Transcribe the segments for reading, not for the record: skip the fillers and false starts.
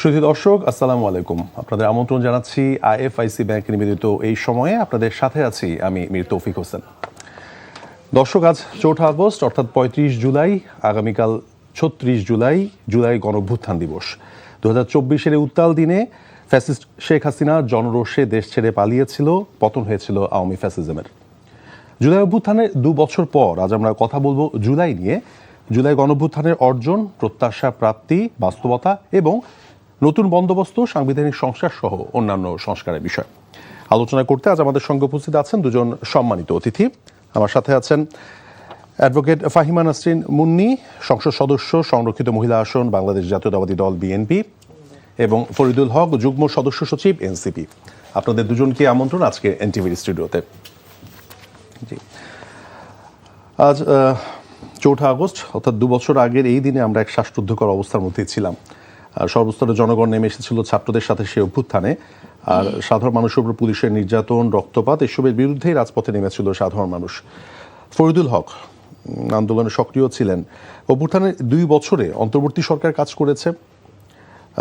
সুধী দর্শক, আসসালামু আলাইকুম। আপনাদের আমন্ত্রণ জানাচ্ছি আইএফআইসি ব্যাংক নিবেদিত এই সময়ে। আপনাদের সাথে আছি আমি মীর তৌফিক হোসেন। দর্শক, আজ 4 আগস্ট অর্থাৎ 35 জুলাই, আগামীকাল 36 জুলাই, জুলাই গণঅভ্যুত্থান দিবস। 2024-এর উত্তাল দিনে ফ্যাসিস্ট শেখ হাসিনা জনরোষে দেশ ছেড়ে পালিয়েছিল, পতন হয়েছিল আওয়ামী ফ্যাসিজমের। জুলাই অভ্যুত্থানের 2 বছর পর আজ আমরা কথা বলবো জুলাই নিয়ে। জুলাই গণঅভ্যুত্থানের অর্জন, প্রত্যাশা প্রাপ্তি, বাস্তবতা এবং নতুন বন্দোবস্ত, সাংবিধানিক সংস্কার সহ অন্যান্য সংস্কারের বিষয় আলোচনা করতে আজ আমাদের সঙ্গে উপস্থিত আছেন দুজন সম্মানিত অতিথি। আমার সাথে আছেন অ্যাডভোকেট ফাহিমা নাসরিন মুন্নি, সংসদ সদস্য, সংরক্ষিত মহিলা আসন, বাংলাদেশ জাতীয়তাবাদী দল বিএনপি, এবং ফরিদুল হক, যুগ্ম সদস্য সচিব, এনসিপি। আপনাদের দুজনকে আমন্ত্রণ আজকে এনটিভির স্টুডিওতে। জি, আজ 4 আগস্ট অর্থাৎ 2 বছর আগের এই দিনে আমরা এক শ্বাসরুদ্ধকর অবস্থার মধ্যে ছিলাম। সর্বস্তরের জনগণ নেমে এসেছিল ছাত্রদের সাথে সেই অভ্যুত্থানে। আর সাধারণ মানুষের উপর পুলিশের নির্যাতন, রক্তপাত, এসবের বিরুদ্ধেই রাজপথে নেমেছিল সাধারণ মানুষ। ফরিদুল হক আন্দোলনে সক্রিয় ছিলেন। অভ্যুত্থানের 2 বছরে অন্তর্বর্তী সরকার কাজ করেছে,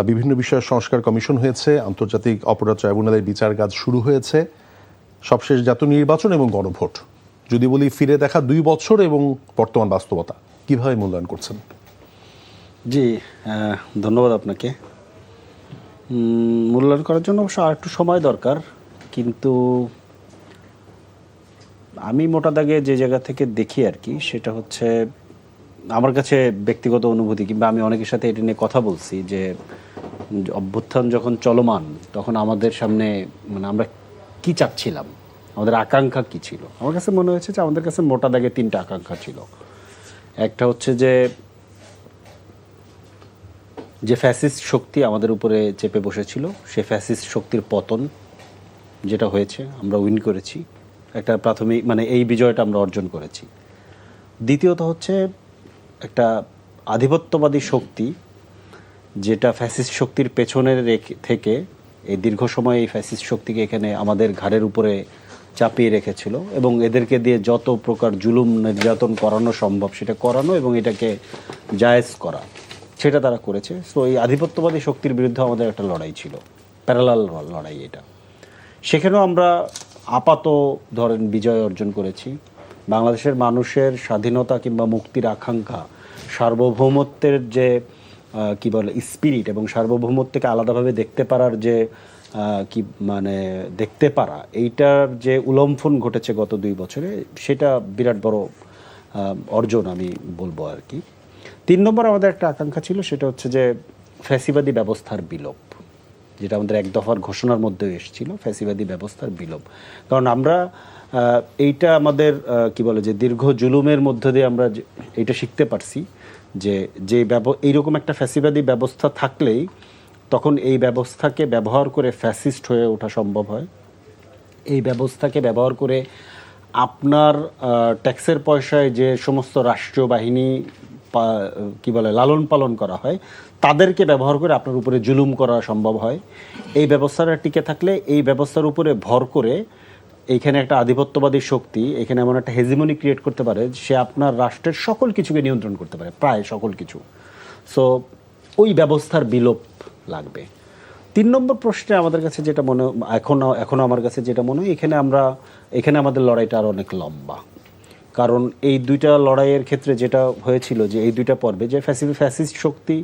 বিভিন্ন বিষয়ে সংস্কার কমিশন হয়েছে, আন্তর্জাতিক অপরাধ ট্রাইব্যুনালের বিচার কাজ শুরু হয়েছে, সবশেষ জাতীয় নির্বাচন এবং গণভোট। যদি বলি ফিরে দেখা 2 বছর এবং বর্তমান বাস্তবতা, কিভাবে মূল্যায়ন করছেন? জি, ধন্যবাদ আপনাকে। মূল্যায়ন করার জন্য অবশ্য আর একটু সময় দরকার, কিন্তু আমি মোটা দাগে যে জায়গা থেকে দেখি আর কি, সেটা হচ্ছে আমার কাছে ব্যক্তিগত অনুভূতি, কিংবা আমি অনেকের সাথে এটা নিয়ে কথা বলছি যে অভ্যুত্থান যখন চলমান তখন আমাদের সামনে মানে আমরা কি চাচ্ছিলাম, আমাদের আকাঙ্ক্ষা কি ছিল। আমার কাছে মনে হয়েছে যে আমাদের কাছে মোটা দাগে 3টা আকাঙ্ক্ষা ছিল। একটা হচ্ছে যে ফ্যাসিস্ট শক্তি আমাদের উপরে চেপে বসেছিল, সে ফ্যাসিস্ট শক্তির পতন যেটা হয়েছে, আমরা উইন করেছি, একটা প্রাথমিক মানে এই বিজয়টা আমরা অর্জন করেছি। দ্বিতীয়ত হচ্ছে একটা আধিপত্যবাদী শক্তি, যেটা ফ্যাসিস্ট শক্তির পেছনের থেকে এই দীর্ঘ সময় এই ফ্যাসিস্ট শক্তিকে এখানে আমাদের ঘাড়ের উপরে চাপিয়ে রেখেছিল, এবং এদেরকে দিয়ে যত প্রকার জুলুম নির্যাতন করানো সম্ভব সেটা করানো এবং এটাকে জায়েজ করা, সেটা তারা করেছে। সো এই আধিপত্যবাদী শক্তির বিরুদ্ধে আমাদের একটা লড়াই ছিল, প্যারালাল লড়াই এটা। সেখানেও আমরা আপাত ধরেন বিজয় অর্জন করেছি। বাংলাদেশের মানুষের স্বাধীনতা কিংবা মুক্তির আকাঙ্ক্ষা, সার্বভৌমত্বের যে কি বলে স্পিরিট, এবং সার্বভৌমত্বকে আলাদাভাবে দেখতে পারার যে কি মানে দেখতে পারা, এইটার যে উলম্ফন ঘটেছে গত 2 বছরে, সেটা বিরাট বড় অর্জন আমি বলবো আর কি। 3 নম্বর আমাদের একটা আকাঙ্ক্ষা ছিল, সেটা হচ্ছে যে ফ্যাসিবাদী ব্যবস্থার বিলোপ, যেটা আমাদের 1 দফার ঘোষণার মধ্যে এসেছিল, ফ্যাসিবাদী ব্যবস্থার বিলোপ। কারণ আমরা এইটা আমাদের কি বলে যে দীর্ঘ জুলুমের মধ্য দিয়ে আমরা এইটা শিখতে পারছি যে এইরকম একটা ফ্যাসিবাদী ব্যবস্থা থাকলেই তখন এই ব্যবস্থাকে ব্যবহার করে ফ্যাসিস্ট হয়ে ওঠা সম্ভব হয়। এই ব্যবস্থাকে ব্যবহার করে আপনার ট্যাক্সের পয়সায় যে সমস্ত রাষ্ট্রীয় বাহিনী কি বলে লালন পালন করা হয়, তাদেরকে ব্যবহার করে আপনার উপরে জুলুম করা সম্ভব হয়। এই ব্যবস্থাটা টিকে থাকলে এই ব্যবস্থার উপরে ভর করে এইখানে একটা আধিপত্যবাদী শক্তি এখানে এমন একটা হেজিমনি ক্রিয়েট করতে পারে, সে আপনার রাষ্ট্রের সকল কিছুকে নিয়ন্ত্রণ করতে পারে, প্রায় সকল কিছু। সো ওই ব্যবস্থার বিলোপ লাগবে। 3 নম্বর প্রশ্নে আমাদের কাছে যেটা মনে এখনো আমার কাছে যেটা মনে হয়, এখানে আমাদের লড়াইটা আর অনেক লম্বা। কারণ এই 2টা লড়াইয়ের ক্ষেত্রে যেটা হয়েছিল যে এই 2টা পর্বে যে ফ্যাসিস্ট শক্তি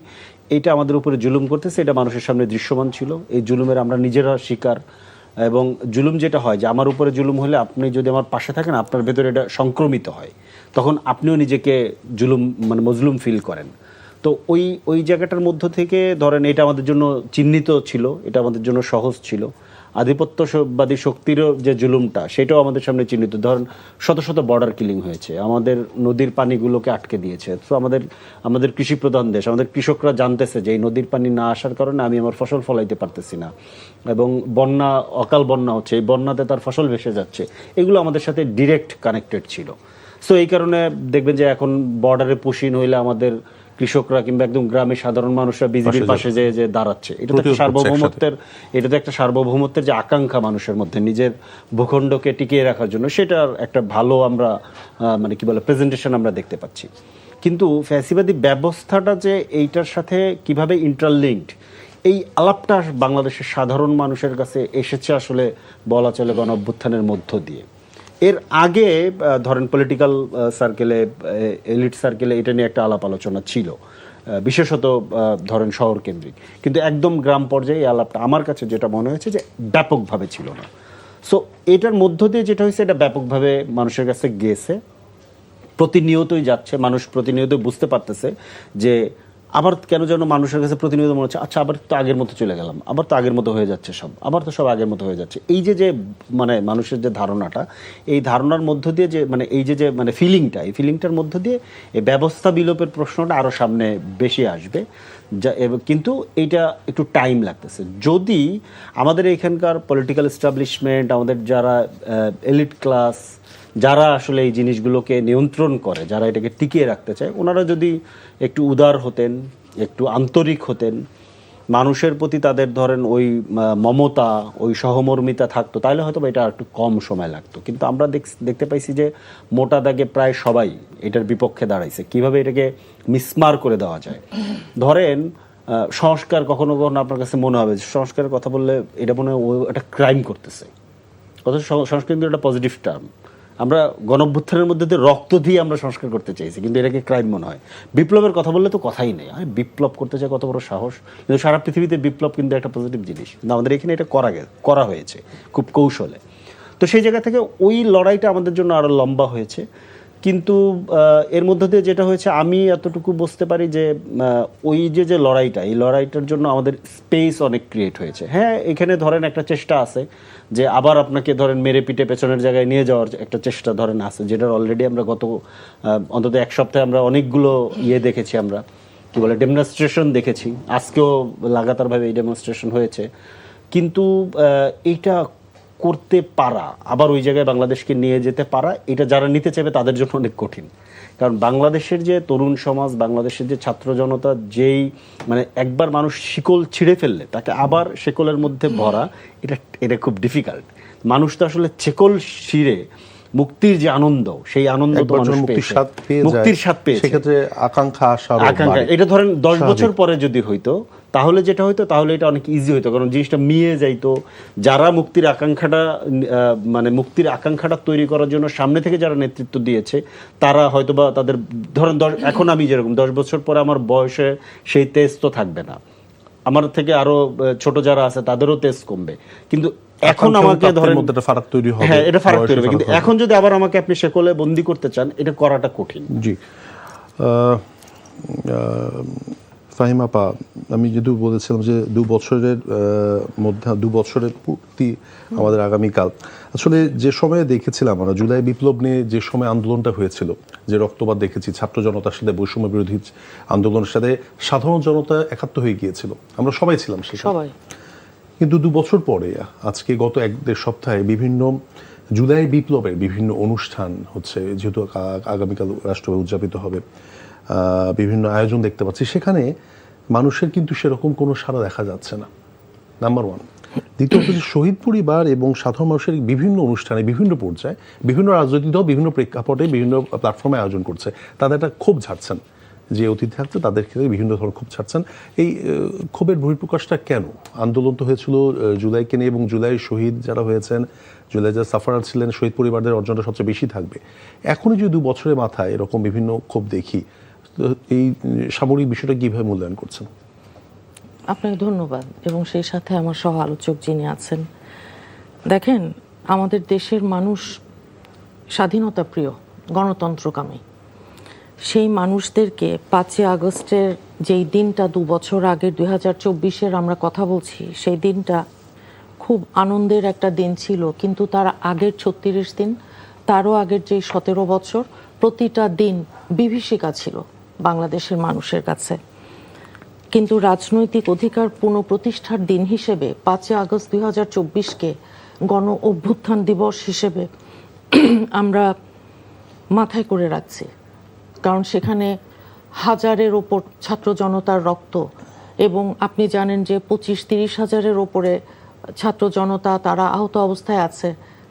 এইটা আমাদের উপরে জুলুম করতেছে, এটা মানুষের সামনে দৃশ্যমান ছিল। এই জুলুমের আমরা নিজেরা শিকার, এবং জুলুম যেটা হয় যে আমার উপরে জুলুম হলে আপনি যদি আমার পাশে থাকেন, আপনার ভেতরে এটা সংক্রমিত হয়, তখন আপনিও নিজেকে মজলুম ফিল করেন। তো ওই জায়গাটার মধ্য থেকে ধরেন এটা আমাদের জন্য চিহ্নিত ছিল, এটা আমাদের জন্য সহজ ছিল। আধিপত্যবাদী শক্তিরও যে জুলুমটা, সেটাও আমাদের সামনে চিহ্নিত। ধরেন শত শত বর্ডার কিলিং হয়েছে, আমাদের নদীর পানিগুলোকে আটকে দিয়েছে। তো আমাদের কৃষি প্রধান দেশ, আমাদের কৃষকরা জানতেছে যে এই নদীর পানি না আসার কারণে আমি আমার ফসল ফলাইতে পারতেছি না, এবং অকাল বন্যা হচ্ছে, এই বন্যাতে তার ফসল ভেসে যাচ্ছে। এগুলো আমাদের সাথে ডিরেক্ট কানেক্টেড ছিল। সো এই কারণে দেখবেন যে এখন বর্ডারে পুশিন হইলে আমাদের কৃষকরা কিংবা একদম গ্রামের সাধারণ মানুষরা বিজেপির পাশে যে দাঁড়াচ্ছে। এটা তো একটা সার্বভৌমত্বের যে আকাঙ্ক্ষা মানুষের মধ্যে নিজের ভূখণ্ডকে টিকিয়ে রাখার জন্য, সেটার একটা ভালো আমরা মানে কি বলে প্রেজেন্টেশন আমরা দেখতে পাচ্ছি। কিন্তু ফ্যাসিবাদী ব্যবস্থাটা যে এইটার সাথে কিভাবে ইন্টারলিঙ্কড, এই আলাপটা বাংলাদেশের সাধারণ মানুষের কাছে এসেছে আসলে বলা চলে গণ অভ্যুত্থানের মধ্য দিয়ে। এর আগে ধরেন পলিটিক্যাল সার্কেলে, এলিট সার্কেলে এটা নিয়ে একটা আলাপ আলোচনা ছিল, বিশেষত ধরেন শহর কেন্দ্রিক, কিন্তু একদম গ্রাম পর্যায়ে এই আলাপটা আমার কাছে যেটা মনে হয়েছে যে ব্যাপকভাবে ছিল না। সো এটার মধ্য দিয়ে যেটা হয়েছে, এটা ব্যাপকভাবে মানুষের কাছে গেছে, প্রতিনিয়তই যাচ্ছে, মানুষ প্রতিনিয়তই বুঝতে পারতেছে যে আবার কেন যেন মানুষের কাছে প্রতিনিয়ত মনে হচ্ছে, আচ্ছা আবার তো আগের মতো চলে গেলাম, আবার তো আগের মতো হয়ে যাচ্ছে সব, আবার তো সব আগের মতো হয়ে যাচ্ছে। এই যে মানে মানুষের যে ধারণাটা, এই ধারণার মধ্য দিয়ে যে মানে এই যে মানে ফিলিংটা, এই ফিলিংটার মধ্য দিয়ে এই ব্যবস্থা বিলোপের প্রশ্নটা আরও সামনে বেশি আসবে, কিন্তু এইটা একটু টাইম লাগতেছে। যদি আমাদের এখানকার পলিটিক্যাল এস্টাবলিশমেন্ট, আমাদের যারা এলিট ক্লাস, যারা আসলে এই জিনিসগুলোকে নিয়ন্ত্রণ করে, যারা এটাকে টিকিয়ে রাখতে চায়, ওনারা যদি একটু উদার হতেন, একটু আন্তরিক হতেন, মানুষের প্রতি তাদের ধরেন ওই মমতা, ওই সহমর্মিতা থাকতো, তাহলে হয়তো এটা একটু কম সময় লাগতো। কিন্তু আমরা দেখতে পাইছি যে মোটা দাগে প্রায় সবাই এটার বিপক্ষে দাঁড়াইছে। কিভাবে এটাকে মিসমার করে দেওয়া যায়, ধরেন সংস্কার, কখনো কখনো আপনার কাছে মনে হবে সংস্কারের কথা বললে এটা মনে হয় একটা ক্রাইম করতেছে, অথচ সংস্কার কিন্তু একটা পজিটিভ টার্ম। আমরা গণঅভ্যুত্থানের মধ্যে দিয়ে রক্ত দিয়ে আমরা সংস্কার করতে চাইছি, কিন্তু এটাকে ক্রাইম মনে হয়। বিপ্লবের কথা বললে তো কথাই নেই, বিপ্লব করতে চাই কত বড় সাহস, কিন্তু সারা পৃথিবীতে বিপ্লব কিন্তু একটা পজিটিভ জিনিস, কিন্তু আমাদের এখানে এটা করা হয়েছে খুব কৌশলে। তো সেই জায়গা থেকে ওই লড়াইটা আমাদের জন্য আরো লম্বা হয়েছে। কিন্তু এর মধ্যে দিয়ে যেটা হয়েছে, আমি এতটুকু বুঝতে পারি যে ওই যে লড়াইটা, এই লড়াইটার জন্য আমাদের স্পেস অনেক ক্রিয়েট হয়েছে। হ্যাঁ, এখানে ধরেন একটা চেষ্টা আছে যে আবার আপনাকে ধরেন মেরে পিটে পেছনের জায়গায় নিয়ে যাওয়ার একটা চেষ্টা ধরেন আছে, যেটার অলরেডি আমরা গত অন্তত এক সপ্তাহে আমরা অনেকগুলো দেখেছি, আমরা কি বলে ডেমনস্ট্রেশন দেখেছি, আজকেও লাগাতারভাবে এই ডেমনস্ট্রেশন হয়েছে। কিন্তু এইটা করতে পারা, আবার ওই জায়গায় বাংলাদেশকে নিয়ে যেতে পারা, এটা যারা নিতে চাইবে তাদের জন্য অনেক কঠিন। কারণ বাংলাদেশের যে তরুণ সমাজ, বাংলাদেশের যে ছাত্র জনতা, যেই মানে একবার মানুষ শিকল ছিঁড়ে ফেললে তাকে আবার শিকলের মধ্যে ভরা, এটা খুব ডিফিকাল্ট। মানুষ তো আসলে শিকল ছিঁড়ে মুক্তির যে আনন্দ, সেই আনন্দ তো মানুষ মুক্তির স্বাদ পেয়েছে, সেক্ষেত্রে আকাঙ্ক্ষা, এটা ধরেন 10 বছর পরে যদি হইতো, তাহলে যেটা হইতো, তাহলে এটা অনেক ইজি হইতো, কারণ জিনিসটা মিয়ে যাইতো। যারা মুক্তির আকাঙ্ক্ষাটা তৈরি করার জন্য সামনে থেকে যারা নেতৃত্ব দিয়েছে, তারা হয়তোবা তাদের ধরেন এখন আমি যেরকম 10 বছর পরে আমার বয়সে সেই তেজ তো থাকবে না, আমার থেকে আরো ছোট যারা আছে তাদেরও তেজ কমবে, কিন্তু এখন আমাকে ধরেন ফারাক তৈরি হবে। হ্যাঁ, এটা ফারাক তৈরি হবে, কিন্তু এখন যদি আবার আমাকে আপনি শেকলে বন্দি করতে চান, এটা করাটা কঠিন। জি, ফাহিম আপা, আমি যেহেতু বলেছিলাম যে 2 বছরের মধ্যে 2 বছরের পূর্তি আমাদের আগামীকাল, আসলে যে সময়ে দেখেছিলাম আমরা জুলাই বিপ্লব নিয়ে যে সময় আন্দোলনটা হয়েছিল, যে রক্তপাত দেখেছি, ছাত্র জনতার সাথে বৈষম্য বিরোধী আন্দোলনের সাথে সাধারণ জনতা একাত্ম হয়ে গিয়েছিল, আমরা সবাই ছিলাম সেখানে। কিন্তু 2 বছর পরে আজকে গত 1-1.5 সপ্তাহে বিভিন্ন জুলাই বিপ্লবের বিভিন্ন অনুষ্ঠান হচ্ছে, যেহেতু আগামীকাল রাষ্ট্রভাবে উদযাপিত হবে, বিভিন্ন আয়োজন দেখতে পাচ্ছি, সেখানে মানুষের কিন্তু সেরকম কোনো সাড়া দেখা যাচ্ছে না, নাম্বার 1। দ্বিতীয়ত হচ্ছে শহীদ পরিবার এবং সাধারণ মানুষের বিভিন্ন অনুষ্ঠানে, বিভিন্ন পর্যায়ে, বিভিন্ন রাজনৈতিক দল বিভিন্ন প্রেক্ষাপটে বিভিন্ন প্ল্যাটফর্মে আয়োজন করছে, তাদের একটা ক্ষোভ ঝাড়ছেন, যে অতিথি থাকছে তাদের ক্ষেত্রে বিভিন্ন ধরনের ক্ষোভ ছাড়ছেন। এই ক্ষোভের বহিঃপ্রকাশটা কেন? আন্দোলন তো হয়েছিল জুলাইকে নিয়ে, এবং জুলাই শহীদ যারা হয়েছেন, জুলাই যারা সাফারার ছিলেন, শহীদ পরিবারদের অর্জনটা সবচেয়ে বেশি থাকবে। এখনই যদি 2 বছরের মাথায় এরকম বিভিন্ন ক্ষোভ দেখি, এই সামরিক বিষয়টা কীভাবে মূল্যায়ন করছেন? আপনাকে ধন্যবাদ, এবং সেই সাথে আমার সহ আলোচক যিনি আছেন। দেখেন, আমাদের দেশের মানুষ স্বাধীনতা প্রিয়, গণতন্ত্রকামী। সেই মানুষদেরকে 5ই আগস্টের যেই দিনটা 2 বছর আগে 2024-এর আমরা কথা বলছি, সেই দিনটা খুব আনন্দের একটা দিন ছিল, কিন্তু তার আগের 36 দিন, তারও আগের যে 17 বছর, প্রতিটা দিন বিভীষিকা ছিল বাংলাদেশের মানুষের কাছে। কিন্তু রাজনৈতিক অধিকার পুনঃপ্রতিষ্ঠার দিন হিসেবে 5ই আগস্ট 2024-কে গণ অভ্যুত্থান দিবস হিসেবে আমরা মাথায় করে রাখছি, কারণ সেখানে হাজারের ওপর ছাত্র জনতার রক্ত, এবং আপনি জানেন যে 25-30 হাজারের ওপরে ছাত্র জনতা তারা আহত অবস্থায় আছে,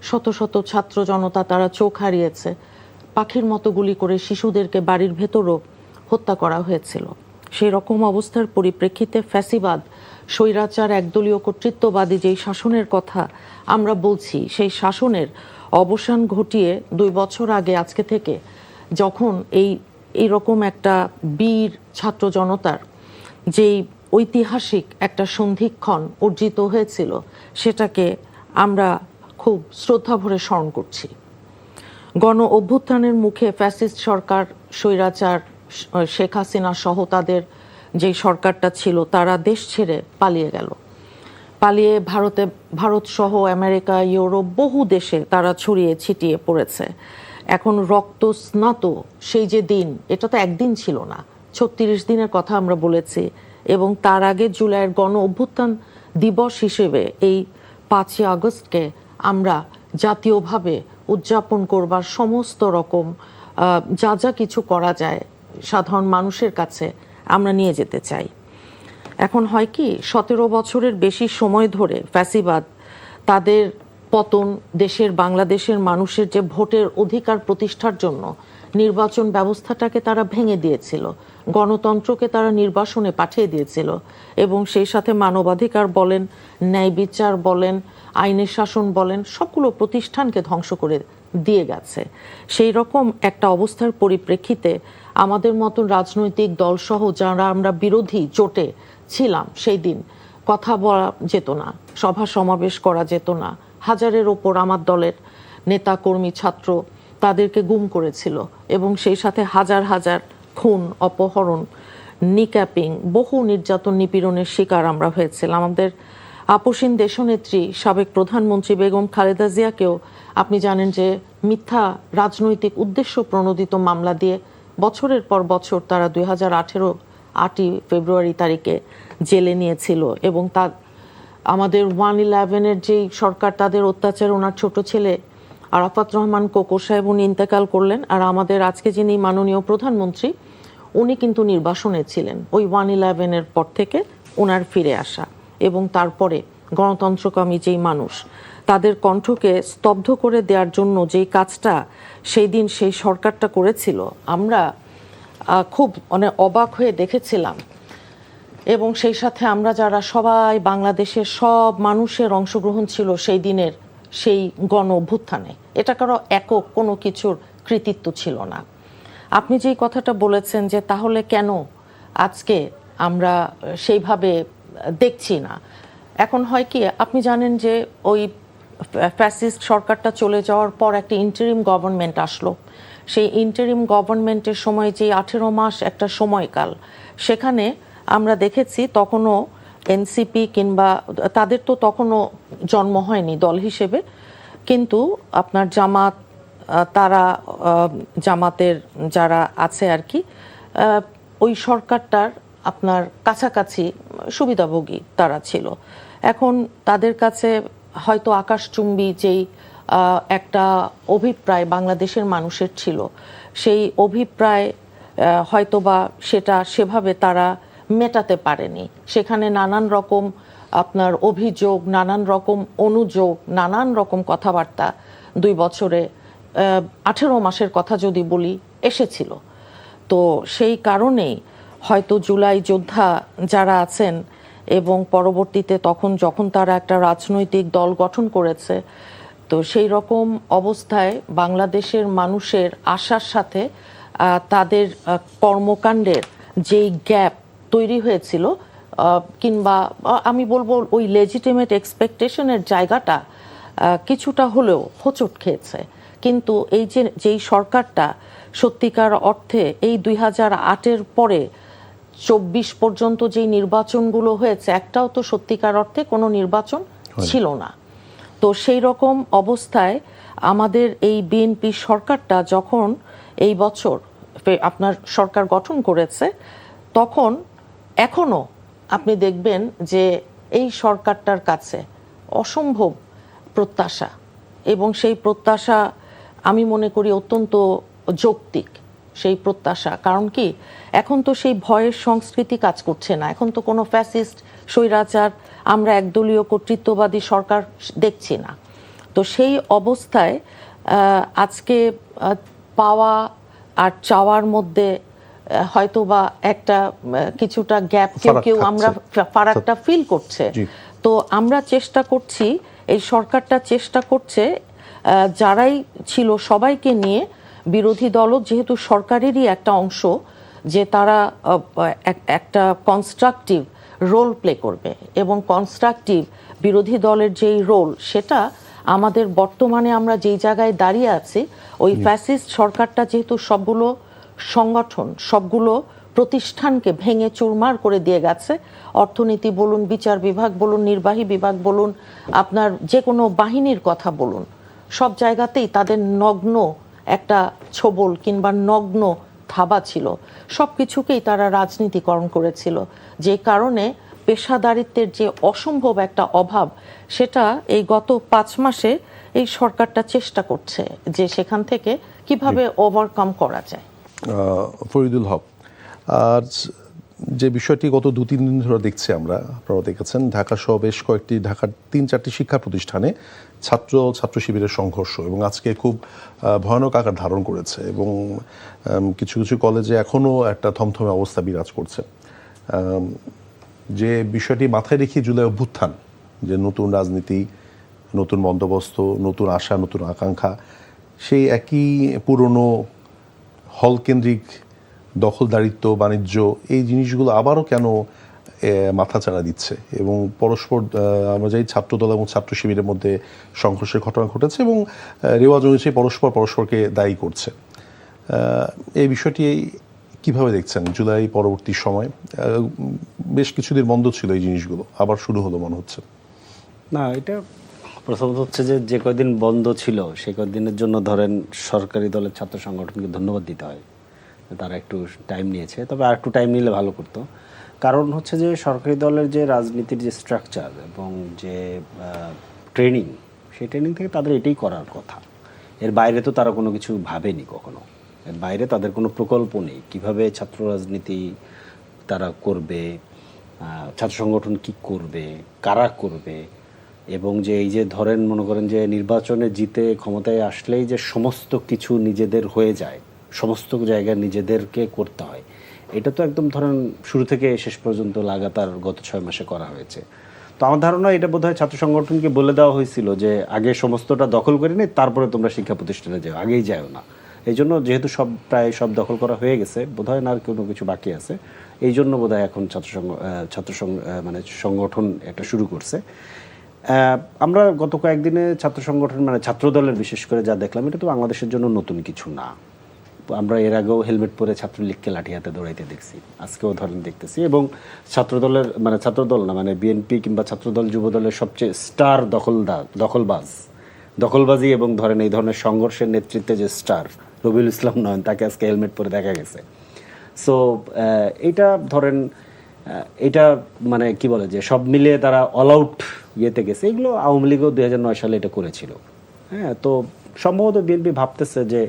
শত শত ছাত্র জনতা তারা চোখ হারিয়েছে, পাখির মতো গুলি করে শিশুদেরকে বাড়ির ভেতরও হত্যা করা হয়েছিল। সেই রকম অবস্থার পরিপ্রেক্ষিতে ফ্যাসিবাদ, স্বৈরাচার, একদলীয় কর্তৃত্ববাদী যেই শাসনের কথা আমরা বলছি, সেই শাসনের অবসান ঘটিয়ে 2 বছর আগে আজকে থেকে যখন এইরকম একটা বীর ছাত্র জনতার যেই ঐতিহাসিক একটা সন্ধিক্ষণ অর্জিত হয়েছিল, সেটাকে আমরা খুব শ্রদ্ধা ভরে স্মরণ করছি। গণ অভ্যুত্থানের মুখে ফ্যাসিস্ট সরকার, স্বৈরাচার শেখ হাসিনা সহ তাদের যেই সরকারটা ছিল, তারা দেশ ছেড়ে পালিয়ে গেল। পালিয়ে ভারত সহ আমেরিকা, ইউরোপ, বহু দেশে তারা ছড়িয়ে ছিটিয়ে পড়েছে। এখন রক্ত স্নাত সেই যে দিন, এটা তো একদিন ছিল না, 36 দিনের কথা আমরা বলেছি। এবং তার আগে জুলাইয়ের গণ অভ্যুত্থান দিবস হিসেবে এই 5ই আগস্টকে আমরা জাতীয়ভাবে উদযাপন করবার সমস্ত রকম যা যা কিছু করা যায় সাধারণ মানুষের কাছে আমরা নিয়ে যেতে চাই। এখন হয় কি, 17 বছরের বেশি সময় ধরে ফ্যাসিবাদ তাদের পতন, দেশের বাংলাদেশের মানুষের যে ভোটের অধিকার প্রতিষ্ঠার জন্য নির্বাচন ব্যবস্থাটাকে তারা ভেঙে দিয়েছিল, গণতন্ত্রকে তারা নির্বাসনে পাঠিয়ে দিয়েছিল, এবং সেই সাথে মানবাধিকার বলেন, ন্যায় বিচার বলেন, আইনের শাসন বলেন, সবগুলো প্রতিষ্ঠানকে ধ্বংস করে দিয়ে গেছে। সেই রকম একটা অবস্থার পরিপ্রেক্ষিতে আমাদের মতন রাজনৈতিক দলসহ যারা আমরা বিরোধী জোটে ছিলাম, সেই দিন কথা বলা যেত না, সভা সমাবেশ করা যেত না। হাজারের ওপর আমার দলের নেতা কর্মী ছাত্র তাদেরকে গুম করেছিল, এবং সেই সাথে হাজার হাজার খুন, অপহরণ, নিক্যাপিং, বহু নির্যাতন নিপীড়নের শিকার আমরা হয়েছিলাম। আমাদের আপসীন দেশনেত্রী সাবেক প্রধানমন্ত্রী বেগম খালেদা জিয়াকেও আপনি জানেন যে মিথ্যা রাজনৈতিক উদ্দেশ্য প্রণোদিত মামলা দিয়ে বছরের পর বছর তারা 2018 8ই ফেব্রুয়ারি তারিখে জেলে নিয়েছিল। এবং আমাদের 1/11-এর যেই সরকার, তাদের অত্যাচার, ওনার ছোট ছেলে আরাফাত রহমান কোকো সাহেব উনি ইন্তেকাল করলেন। আর আমাদের আজকে যিনি মাননীয় প্রধানমন্ত্রী, উনি কিন্তু নির্বাসনে ছিলেন ওই 1/11-এর পর থেকে ওনার ফিরে আসা। এবং তারপরে গণতন্ত্রকামী যেই মানুষ, তাদের কণ্ঠকে স্তব্ধ করে দেওয়ার জন্য যেই কাজটা সেই দিন সেই সরকারটা করেছিল, আমরা খুব অবাক হয়ে দেখেছিলাম। এবং সেই সাথে আমরা যারা সবাই, বাংলাদেশের সব মানুষের অংশগ্রহণ ছিল সেই দিনের সেই গণ অভ্যুত্থানে। এটা কারো একক কোনো কিছুর কৃতিত্ব ছিল না। আপনি যেই কথাটা বলেছেন যে তাহলে কেন আজকে আমরা সেইভাবে দেখছি না, এখন হয় কি, আপনি জানেন যে ওই ফ্যাসিস্ট সরকারটা চলে যাওয়ার পর একটা ইন্টারিম গভর্নমেন্ট আসলো। সেই ইন্টারিম গভর্নমেন্টের সময় যে 18 মাস একটা সময়কাল, সেখানে আমরা দেখেছি তখনও এনসিপি কিংবা তাদের তো তখনও জন্ম হয়নি দল হিসেবে, কিন্তু আপনার জামাত, তারা জামাতের যারা আছে আর কি, ওই সরকারটার আপনার কাছাকাছি সুবিধাভোগী তারা ছিল। এখন তাদের কাছে হয়তো আকাশচুম্বী যেই একটা অভিপ্রায় বাংলাদেশের মানুষের ছিল, সেই অভিপ্রায় হয়তোবা সেটা সেভাবে তারা মেটাতে পারেনি। সেখানে নানান রকম আপনার অভিযোগ, নানান রকম অনুযোগ, নানান রকম কথাবার্তা 2 বছরে 18 মাসের কথা যদি বলি এসেছিল। তো সেই কারণেই হয়তো জুলাই যোদ্ধা যারা আছেন এবং পরবর্তীতে যখন তারা একটা রাজনৈতিক দল গঠন করেছে, তো সেই রকম অবস্থায় বাংলাদেশের মানুষের আশার সাথে তাদের কর্মকাণ্ডের যেই গ্যাপ তৈরি হয়েছিল, কিংবা আমি বলবো ওই লেজিটিমেট এক্সপেকটেশনের জায়গাটা কিছুটা হলেও হোঁচট খেয়েছে। কিন্তু এই যেই সরকারটা সত্যিকার অর্থে এই 2008-এর পরে 24 পর্যন্ত যেই নির্বাচনগুলো হয়েছে, একটাও তো সত্যিকার অর্থে কোনো নির্বাচন ছিল না। তো সেই রকম অবস্থায় আমাদের এই বিএনপি সরকারটা যখন এই বছর আপনার সরকার গঠন করেছে, তখন এখনো আপনি দেখবেন যে এই সরকারটার কাছে অসম্ভব প্রত্যাশা, এবং সেই প্রত্যাশা আমি মনে করি অত্যন্ত যৌক্তিক সেই প্রত্যাশা। কারণ কি, এখন তো সেই ভয়ের সংস্কৃতি কাজ করছে না, এখন তো কোনো ফ্যাসিস্ট, স্বৈরাচার, আমরা একদলীয় কর্তৃত্ববাদী সরকার দেখছি না। তো সেই অবস্থায় আজকে পাওয়া আর চাওয়ার মধ্যে হয়তো বা একটা কিছুটা গ্যাপ কেউ ফারাক কেউ থাকছে। আমরা ফারাকটা ফিল করছে। জি। তো আমরা চেষ্টা করছি, এই সরকারটা চেষ্টা করছে যারাই ছিল সবাইকে নিয়ে, বিরোধী দলও যেহেতু সরকারেরই একটা অংশ, যে তারা একটা কনস্ট্রাকটিভ রোল প্লে করবে, এবং কনস্ট্রাকটিভ বিরোধী দলের যেই রোল, সেটা আমাদের বর্তমানে আমরা যেই জায়গায় দাঁড়িয়ে আছি, ওই ফ্যাসিস্ট সরকারটা যেহেতু সবগুলো সংগঠন, সবগুলো প্রতিষ্ঠানকে ভেঙে চুরমার করে দিয়ে গেছে, অর্থনীতি বলুন, বিচার বিভাগ বলুন, নির্বাহী বিভাগ বলুন, আপনার যে কোনো বাহিনীর কথা বলুন, সব জায়গাতেই তাদের নগ্ন একটা ছবল কিংবা নগ্ন থাবা ছিল। সব কিছুকেই তারা রাজনীতিকরণ করেছিল, যে কারণে পেশাদারিত্বের যে অসম্ভব একটা অভাব, সেটা এই গত 5 মাসে এই সরকারটা চেষ্টা করছে যে সেখান থেকে কিভাবে ওভারকাম করা যায়। ফরিদুল হক, আর যে বিষয়টি গত 2-3 দিন ধরে দেখছি আমরা, আপনারা দেখেছেন ঢাকা সহ বেশ কয়েকটি, ঢাকার 3-4টি শিক্ষা প্রতিষ্ঠানে ছাত্র শিবিরের সংঘর্ষ, এবং আজকে খুব ভয়ানক আকার ধারণ করেছে, এবং কিছু কিছু কলেজে এখনও একটা থমথমে অবস্থা বিরাজ করছে। যে বিষয়টি মাথায় রেখে জুলাই অভ্যুত্থান, যে নতুন রাজনীতি, নতুন বন্দোবস্ত, নতুন আশা, নতুন আকাঙ্ক্ষা, সেই একই পুরনো হলকেন্দ্রিক দখলদারিত্ব, বাণিজ্য, এই জিনিসগুলো আবারও কেন মাথাচাড়া দিচ্ছে, এবং পরস্পর আমরা যাই ছাত্রদল এবং ছাত্র শিবিরের মধ্যে সংঘর্ষের ঘটনা ঘটেছে, এবং রেওয়াজ অনুযায়ী পরস্পরকে দায়ী করছে। এই বিষয়টি কিভাবে দেখছেন জুলাই পরবর্তী সময়? বেশ কিছুদিন বন্ধ ছিল এই জিনিসগুলো, আবার শুরু হলো মনে হচ্ছে। না, এটা প্রথমত হচ্ছে যে কয়দিন বন্ধ ছিল সেই কয়দিনের জন্য ধরেন সরকারি দলের ছাত্র সংগঠনকে ধন্যবাদ দিতে হয়, তারা একটু টাইম নিয়েছে। তবে আর একটু টাইম নিলে ভালো করতো। কারণ হচ্ছে যে সরকারি দলের যে রাজনীতির যে স্ট্রাকচার এবং যে ট্রেনিং, সেই ট্রেনিং থেকে তাদের এটাই করার কথা। এর বাইরে তো তারা কোনো কিছু ভাবেনি কখনো। এর বাইরে তাদের কোনো প্রকল্প নেই কিভাবে ছাত্র রাজনীতি তারা করবে, ছাত্র সংগঠন কি করবে, কারা করবে, এবং যে এই যে ধরেন মনে করেন যে নির্বাচনে জিতে ক্ষমতায় আসলেই যে সমস্ত কিছু নিজেদের হয়ে যায়, সমস্ত জায়গায় নিজেদেরকে করতে হয়, এটা তো একদম ধরেন শুরু থেকে শেষ পর্যন্ত লাগাতার গত 6 মাসে করা হয়েছে। তো আমার ধারণা এটা বোধহয় ছাত্র সংগঠনকে বলে দেওয়া হয়েছিল যে আগে সমস্তটা দখল করে নিই, তারপরে তোমরা শিক্ষা প্রতিষ্ঠানে যাও, আগেই যাও না। এই জন্য যেহেতু প্রায় সব দখল করা হয়ে গেছে, বোধহয় না আর কোনো কিছু বাকি আছে, এই জন্য বোধহয় এখন মানে সংগঠন এটা শুরু করছে। আমরা গত কয়েকদিনে ছাত্র সংগঠন মানে ছাত্র দলের বিশেষ করে যা দেখলাম, এটা তো বাংলাদেশের জন্য নতুন কিছু না। আমরা এর আগেও হেলমেট পরে ছাত্রলীগকে লাঠি হাতে দৌড়াইতে দেখছি, আজকেও ধরেন দেখতেছি। এবং ছাত্রদলের মানে ছাত্রদল না, মানে বিএনপি কিংবা ছাত্রদল যুবদলের সবচেয়ে স্টার দখলবাজি এবং ধরেন এই ধরনের সংঘর্ষের নেতৃত্বে যে স্টার রবিউল ইসলাম নয়ন, তাকে আজকে হেলমেট পরে দেখা গেছে। সো এইটা ধরেন এটা মানে কি বলে যে সব মিলিয়ে তারা অল আউট ইয়েতে গেছে। এগুলো আওয়ামী লীগও 2009 সালে এটা করেছিল। হ্যাঁ, তো সম্ভবত বিএনপি ভাবতেছে যে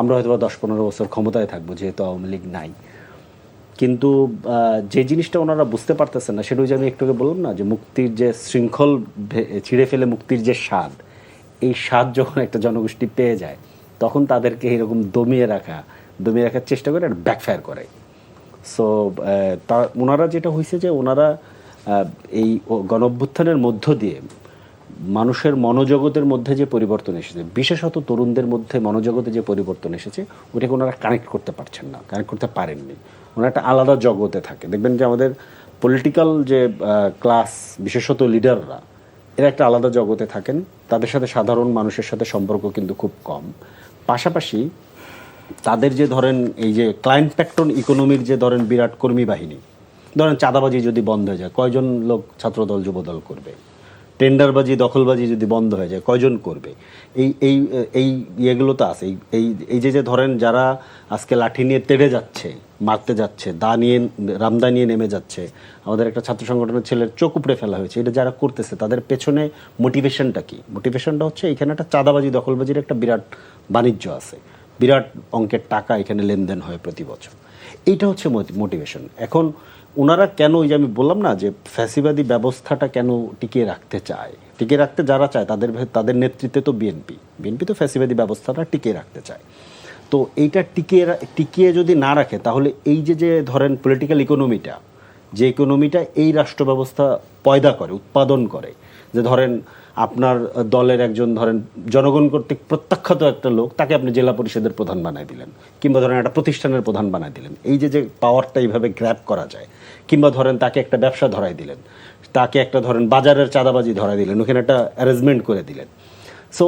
আমরা হয়তো 10-15 বছর ক্ষমতায় থাকবো, যেহেতু আওয়ামী লীগ নাই। কিন্তু যে জিনিসটা ওনারা বুঝতে পারতেছেন না, সেটা যে আমি একটু আগে বললাম না, যে মুক্তির যে শৃঙ্খল ছিঁড়ে ফেলে মুক্তির যে স্বাদ, এই স্বাদ যখন একটা জনগোষ্ঠী পেয়ে যায়, তখন তাদেরকে এরকম দমিয়ে রাখার চেষ্টা করে, একটা ব্যাকফায়ার করে। সো ওনারা যেটা হয়েছে যে ওনারা এই গণঅভ্যুত্থানের মধ্য দিয়ে মানুষের মনোজগতের মধ্যে যে পরিবর্তন এসেছে, বিশেষত তরুণদের মধ্যে মনোজগতে যে পরিবর্তন এসেছে, ওটাকে ওনারা কানেক্ট করতে পারছেন না, কানেক্ট করতে পারেননি। ওনারা একটা আলাদা জগতে থাকে। দেখবেন যে আমাদের পলিটিক্যাল যে ক্লাস, বিশেষত লিডাররা, এরা একটা আলাদা জগতে থাকেন, তাদের সাথে সাধারণ মানুষের সাথে সম্পর্ক কিন্তু খুব কম। পাশাপাশি তাদের যে ধরেন এই যে ক্লায়েন্ট প্যাক্টন ইকোনমির যে ধরেন বিরাট কর্মী বাহিনী, ধরেন চাঁদাবাজি যদি বন্ধ হয়ে যায়, কয়জন লোক ছাত্রদল যুবদল করবে? টেন্ডারবাজি দখলবাজি যদি বন্ধ হয়ে যায়, কয়জন করবে? এই ইয়েগুলো তো আছে। এই যে ধরেন যারা আজকে লাঠি নিয়ে তেড়ে যাচ্ছে, মারতে যাচ্ছে, রামদা নিয়ে নেমে যাচ্ছে, আমাদের একটা ছাত্র সংগঠনের ছেলের চোখ উপড়ে ফেলা হয়েছে, এটা যারা করতেছে তাদের পেছনে মোটিভেশনটা কি? মোটিভেশনটা হচ্ছে এখানে একটা চাঁদাবাজি দখলবাজির একটা বিরাট বাণিজ্য আছে, বিরাট অঙ্কের টাকা এখানে লেনদেন হয় প্রতি বছর। এইটা হচ্ছে মোটিভেশন। এখন ওনারা কেন, ওই যে আমি বললাম না যে ফ্যাসিবাদী ব্যবস্থাটা কেন টিকিয়ে রাখতে চায়, টিকিয়ে রাখতে যারা চায় তাদের নেতৃত্বে তো বিএনপি তো ফ্যাসিবাদী ব্যবস্থাটা টিকিয়ে রাখতে চায়। তো এইটা টিকিয়ে যদি না রাখে তাহলে এই যে ধরেন পলিটিক্যাল ইকোনমিটা, যে ইকোনমিটা এই রাষ্ট্র ব্যবস্থা পয়দা করে, উৎপাদন করে, যে ধরেন আপনার দলের একজন ধরেন জনগণ কর্তৃক প্রত্যাখ্যাত একটা লোক, তাকে আপনি জেলা পরিষদের প্রধান বানায় দিলেন, কিংবা ধরেন একটা প্রতিষ্ঠানের প্রধান বানায় দিলেন, এই যে পাওয়ারটা এইভাবে গ্র্যাব করা যায়, কিংবা ধরেন তাকে একটা ব্যবসা ধরাই দিলেন, তাকে একটা ধরেন বাজারের চাঁদাবাজি ধরাই দিলেন, ওখানে একটা অ্যারেঞ্জমেন্ট করে দিলেন। সো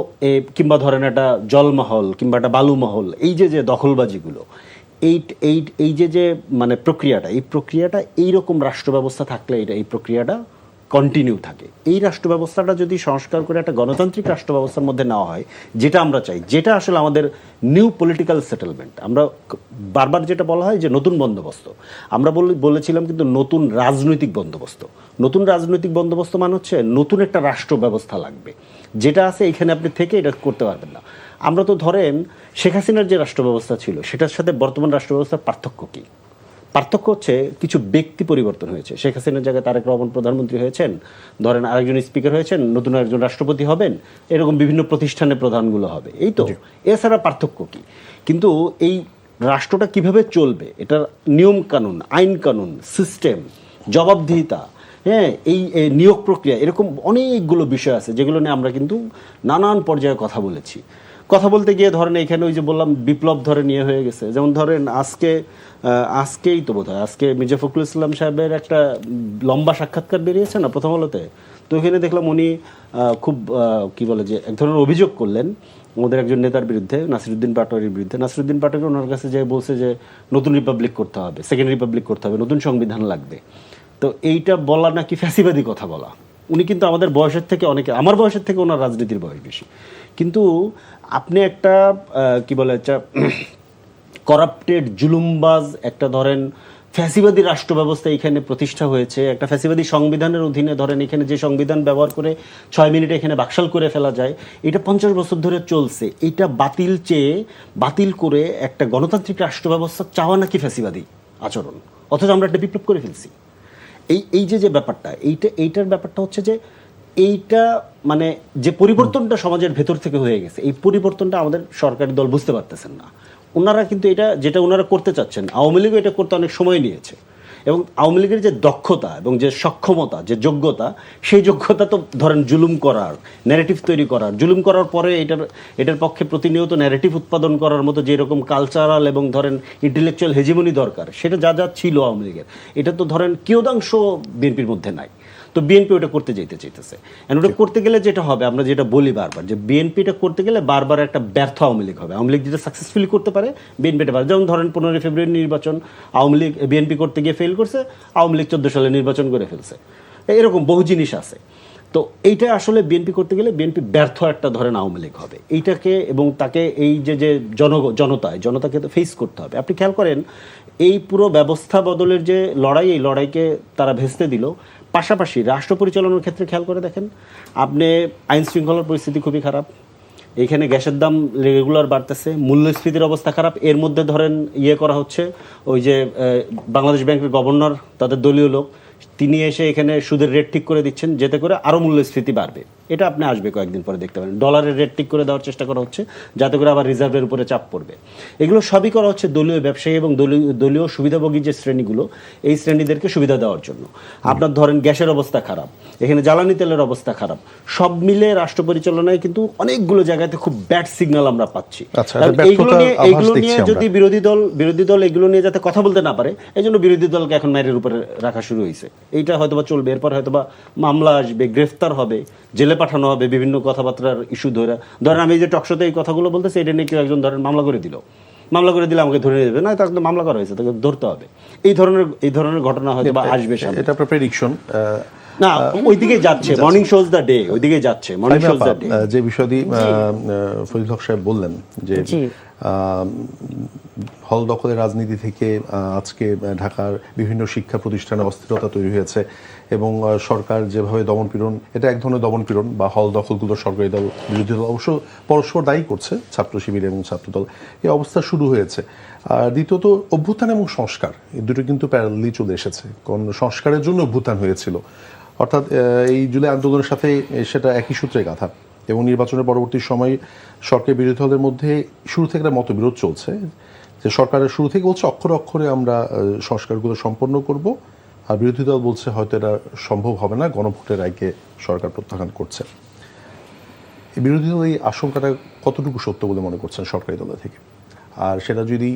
কিংবা ধরেন একটা জলমহল কিংবা একটা বালুমহল, এই যে দখলবাজিগুলো, এই যে মানে প্রক্রিয়াটা, এই প্রক্রিয়াটা এইরকম রাষ্ট্র ব্যবস্থা থাকলে এই প্রক্রিয়াটা কন্টিনিউ থাকে। এই রাষ্ট্র ব্যবস্থাটা যদি সংস্কার করে একটা গণতান্ত্রিক রাষ্ট্র ব্যবস্থার মধ্যে নেওয়া হয়, যেটা আমরা চাই, যেটা আসলে আমাদের নিউ পলিটিক্যাল সেটেলমেন্ট, আমরা বারবার যেটা বলা হয় যে নতুন বন্দোবস্ত, আমরা বলেছিলাম কিন্তু নতুন রাজনৈতিক বন্দোবস্ত। নতুন রাজনৈতিক বন্দোবস্ত মানে হচ্ছে নতুন একটা রাষ্ট্র ব্যবস্থা লাগবে, যেটা আছে এখানে আপনি থেকে এটা করতে পারবেন না। আমরা তো ধরেন শেখ হাসিনার যে রাষ্ট্র ব্যবস্থা ছিল সেটার সাথে বর্তমান রাষ্ট্র ব্যবস্থার পার্থক্য কী? পার্থক্য হচ্ছে কিছু ব্যক্তি পরিবর্তন হয়েছে। শেখ হাসিনার জায়গায় তারেক রহমান প্রধানমন্ত্রী হয়েছেন, ধরেন আরেকজন স্পিকার হয়েছেন, নতুন একজন রাষ্ট্রপতি হবেন, এরকম বিভিন্ন প্রতিষ্ঠানের প্রধানগুলো হবে, এই তো। এছাড়া পার্থক্য কি? কিন্তু এই রাষ্ট্রটা কিভাবে চলবে, এটার নিয়ম কানুন, আইন কানুন, সিস্টেম, জবাবদিহিতা, হ্যাঁ, এই নিয়োগ প্রক্রিয়া, এরকম অনেকগুলো বিষয় আছে যেগুলো নিয়ে আমরা কিন্তু নানান পর্যায়ে কথা বলেছি। কথা বলতে গিয়ে ধরেন এখানে ওই যে বললাম বিপ্লব ধরে নিয়ে হয়ে গেছে, যেমন ধরেন আজকেই তো বোধহয় আজকে মির্জা ফখরুল ইসলাম সাহেবের একটা লম্বা সাক্ষাৎকার বেরিয়েছে না প্রথম আলোতে, তো এখানে দেখলাম উনি খুব কি বলে যে এক ধরনের অভিযোগ করলেন আমাদের একজন নেতার বিরুদ্ধে, নাসিরুদ্দিন পাটোয়ারির বিরুদ্ধে। নাসিরুদ্দিন পাটোয়ারি ওনার কাছে যে বলছে যে নতুন রিপাবলিক করতে হবে, সেকেন্ড রিপাবলিক করতে হবে, নতুন সংবিধান লাগবে। তো এইটা বলা নাকি ফ্যাসিবাদী কথা বলা। উনি কিন্তু আমাদের বয়সের থেকে অনেকে, আমার বয়সের থেকে ওনার রাজনীতির বয়স বেশি, কিন্তু আপনি একটা কি বলে একটা করাপ্টেড জুলুমবাজ একটা ধরেন ফ্যাসিবাদী রাষ্ট্র ব্যবস্থা এখানে প্রতিষ্ঠা হয়েছে, একটা ফ্যাসিবাদী সংবিধানের অধীনে ধরেন এখানে যে সংবিধান ব্যবহার করে 6 মিনিটে এখানে বাকশাল করে ফেলা যায়, এটা 50 বছর ধরে চলছে। এটা বাতিল করে একটা গণতান্ত্রিক রাষ্ট্র ব্যবস্থা চাওয়া নাকি ফ্যাসিবাদী আচরণ, অথচ আমরা একটা বিপ্লব করে ফেলছি। এই যে ব্যাপারটা, এইটার ব্যাপারটা হচ্ছে যে এইটা মানে যে পরিবর্তনটা সমাজের ভেতর থেকে হয়ে গেছে, এই পরিবর্তনটা আমাদের সরকারি দল বুঝতে পারতেছেন না। ওনারা কিন্তু এটা যেটা ওনারা করতে চাচ্ছেন, আওয়ামী লীগও এটা করতে অনেক সময় নিয়েছে, এবং আওয়ামী লীগের যে দক্ষতা এবং যে সক্ষমতা, যে যোগ্যতা, সেই যোগ্যতা তো ধরেন জুলুম করার, ন্যারেটিভ তৈরি করার, জুলুম করার পরে এটার পক্ষে প্রতিনিয়ত ন্যারেটিভ উৎপাদন করার মতো যেরকম কালচারাল এবং ধরেন ইন্টেলেকচুয়াল হেজিমনি দরকার, সেটা যা ছিল আওয়ামী লীগের, এটা তো ধরেন কিয়দাংশ বিএনপির মধ্যে নাই। তো বিএনপি ওটা করতে চাইতেছে। ওটা করতে গেলে যেটা হবে, আমরা যেটা বলি বারবার, যে বিএনপি এটা করতে গেলে বারবার একটা ব্যর্থ আওয়ামী লীগ হবে। আওয়ামী লীগ যেটা সাকসেসফুলি করতে পারে বিএনপি এটা পারে। যেমন ধরেন 15 ফেব্রুয়ারি নির্বাচন আওয়ামী লীগ বিএনপি করতে গিয়ে ফেল করছে, আওয়ামী লীগ 14 সালে নির্বাচন করে ফেলছে। এরকম বহু জিনিস আছে। তো এইটা আসলে বিএনপি করতে গেলে বিএনপি ব্যর্থ একটা ধরেন আওয়ামী লীগ হবে। এইটাকে এবং তাকে এই যে জনতাকে তো ফেস করতে হবে। আপনি খেয়াল করেন এই পুরো ব্যবস্থা বদলের যে লড়াই, এই লড়াইকে তারা ভেস্তে দিল। পাশাপাশি রাষ্ট্র পরিচালনার ক্ষেত্রে খেয়াল করে দেখেন, আপনি আইন শৃঙ্খলার পরিস্থিতি খুবই খারাপ, এইখানে গ্যাসের দাম রেগুলার বাড়তেছে, মূল্যস্ফীতির অবস্থা খারাপ। এর মধ্যে ধরেন করা হচ্ছে, ওই যে বাংলাদেশ ব্যাংকের গভর্নর, তাদের দলীয় লোক, তিনি এসে এখানে সুদের রেট ঠিক করে দিচ্ছেন, যেতে করে আরও মূল্যস্ফীতি বাড়বে। এটা আপনি আসবে কয়েকদিন পরে দেখতে পারেন। ডলারের রেট ঠিক করে দেওয়ার চেষ্টা করা হচ্ছে, যাতে করে আবার রিজার্ভের উপরে চাপ পড়বে। এগুলো সবই করা হচ্ছে দলীয় ব্যবসায়ী এবং দলীয় সুবিধাভোগী যে শ্রেণীগুলো, এই শ্রেণীদেরকে সুবিধা দেওয়ার জন্য। আপনার ধরেন গ্যাসের অবস্থা খারাপ, এখানে জ্বালানি তেলের অবস্থা খারাপ, সব মিলে রাষ্ট্র পরিচালনায় কিন্তু অনেকগুলো জায়গাতে খুব ব্যাড সিগন্যাল আমরা পাচ্ছি। এইগুলো নিয়ে যদি বিরোধী দল এগুলো নিয়ে যাতে কথা বলতে না পারে, এই জন্য বিরোধী দলকে এখন মায়ের উপরে রাখা শুরু হয়েছে। এইটা হয়তোবা চলবে, এরপর হয়তোবা মামলা আসবে, গ্রেফতার হবে, জেলে পাঠানো হবে বিভিন্ন কথাবার্তার ইস্যু ধরেন আমি যে টকশোতে এই কথাগুলো বলতেছি, এটা নিয়ে কেউ একজন ধরেন মামলা করে দিলে আমাকে ধরে নেবে না, তাকে মামলা করা হয়েছে, তাকে ধরতে হবে। এই ধরনের ঘটনা হয়তো বা আসবে। এটা আপনার প্রেডিকশন না, ওইদিকে যাচ্ছে, মর্নিং শোজ দ্য ডে, ওইদিকে যাচ্ছে মর্নিং শোজ দ্য ডে। যে বিষয়টি ফরিদুল হক সাহেব বললেন যে হল দখলের রাজনীতি থেকে আজকে ঢাকার বিভিন্ন শিক্ষা প্রতিষ্ঠানে অস্থিরতা তৈরি হয়েছে, এবং সরকার যেভাবে দমনপীড়ন, এটা এক ধরনের দমনপীড়ন বা হল দখলগুলো সরকারি দল বিরোধী দল অবশ্য পরস্পর দায়ী করছে, ছাত্র শিবির এবং ছাত্রদল, এই অবস্থা শুরু হয়েছে। আর দ্বিতীয়ত অভ্যুত্থান এবং সংস্কার, এই দুটো কিন্তু প্যারালালি চলে এসেছে, কারণ সংস্কারের জন্য অভ্যুত্থান হয়েছিল, অর্থাৎ এই জুলাই আন্দোলনের সাথে সেটা একই সূত্রে গাঁথা। এবং নির্বাচনের পরবর্তী সময় সরকারি বিরোধী দলের মধ্যে শুরু থেকে একটা মতবিরোধ চলছে, যে সরকারের শুরু থেকে বলছে অক্ষরে অক্ষরে আমরা সংস্কারগুলো সম্পন্ন করব, আর বিরোধী দল বলছে হয়তো এটা সম্ভব হবে না, গণভোটের রায়কে সরকার প্রত্যাখ্যান করছে। এই বিরোধী দল এই আশঙ্কাটা কতটুকু সত্য বলে মনে করছেন সরকারি দল থেকে? আর সেটা যদি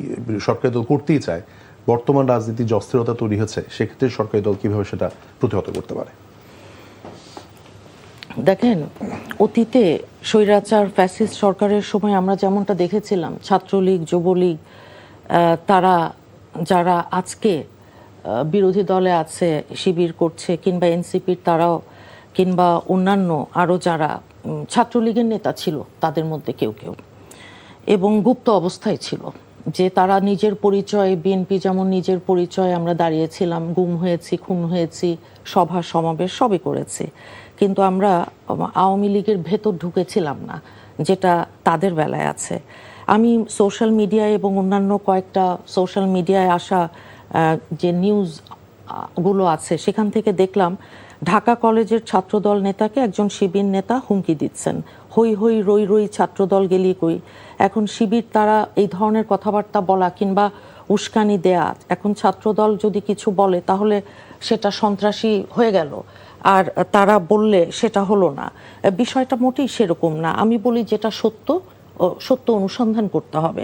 সরকারি দল করতেই চায়, বর্তমান রাজনীতির যে অস্থিরতা তৈরি হয়েছে, সেক্ষেত্রে সরকারি দল কিভাবে সেটা প্রতিহত করতে পারে? দেখেন, অতীতে স্বৈরাচার ফ্যাসিস্ট সরকারের সময় আমরা যেমনটা দেখেছিলাম, ছাত্রলীগ, যুবলীগ, তারা যারা আজকে বিরোধী দলে আছে, শিবির করছে, কিংবা এনসিপির তারাও, কিংবা অন্যান্য আরও যারা ছাত্রলীগের নেতা ছিল তাদের মধ্যে কেউ কেউ, এবং গুপ্ত অবস্থায় ছিল, যে তারা নিজের পরিচয়, বিএনপি যেমন নিজের পরিচয় আমরা দাঁড়িয়েছিলাম, গুম হয়েছি, খুন হয়েছি, সভা সমাবেশ সবই করেছি, কিন্তু আমরা আওয়ামী লীগের ভেতর ঢুকেছিলাম না, যেটা তাদের বেলায় আছে। আমি সোশ্যাল মিডিয়ায় এবং অন্যান্য কয়েকটা সোশ্যাল মিডিয়ায় আসা যে নিউজ গুলো আছে সেখান থেকে দেখলাম ঢাকা কলেজের ছাত্রদল নেতাকে একজন শিবির নেতা হুমকি দিচ্ছেন, হই হই রই রই ছাত্রদল গেলি কই। এখন শিবির তারা এই ধরনের কথাবার্তা বলা কিংবা উস্কানি দেয়া, এখন ছাত্রদল যদি কিছু বলে তাহলে সেটা সন্ত্রাসী হয়ে গেল, আর তারা বললে সেটা হলো না। বিষয়টা মোটেই সেরকম না। আমি বলি যেটা সত্য, সত্য অনুসন্ধান করতে হবে।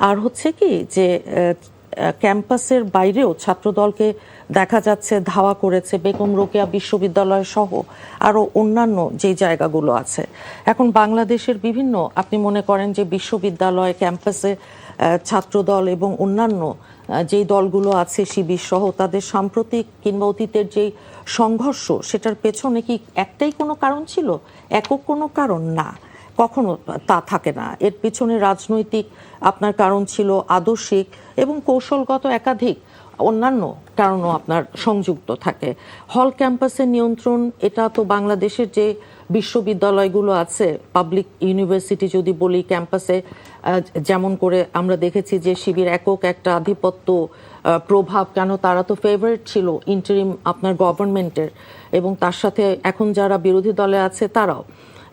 আর হচ্ছে কি যে ক্যাম্পাসের বাইরেও ছাত্রদলকে দেখা যাচ্ছে ধাওয়া করেছে বেগম রোকেয়া বিশ্ববিদ্যালয় সহ আরও অন্যান্য যে জায়গাগুলো আছে। এখন বাংলাদেশের বিভিন্ন, আপনি মনে করেন যে বিশ্ববিদ্যালয় ক্যাম্পাসে ছাত্রদল এবং অন্যান্য যেই দলগুলো আছে শিবির সহ, তাদের সাম্প্রতিক কিংবা অতীতের যেই সংঘর্ষ, সেটার পেছনে কি একটাই কোনো কারণ ছিল? একক কোনো কারণ না, কখনো তা থাকে না। এর পিছনে রাজনৈতিক আপনার কারণ ছিল, আদর্শিক এবং কৌশলগত একাধিক অন্যান্য কারণও আপনার সংযুক্ত থাকে। হল ক্যাম্পাসের নিয়ন্ত্রণ, এটা তো বাংলাদেশের যে বিশ্ববিদ্যালয়গুলো আছে, পাবলিক ইউনিভার্সিটি যদি বলি, ক্যাম্পাসে যেমন করে আমরা দেখেছি যে শিবির একক একটা আধিপত্য প্রভাব, কেন তারা তো ফেভারিট ছিল ইন্টারিম আপনার গভর্নমেন্টের, এবং তার সাথে এখন যারা বিরোধী দলে আছে তারাও,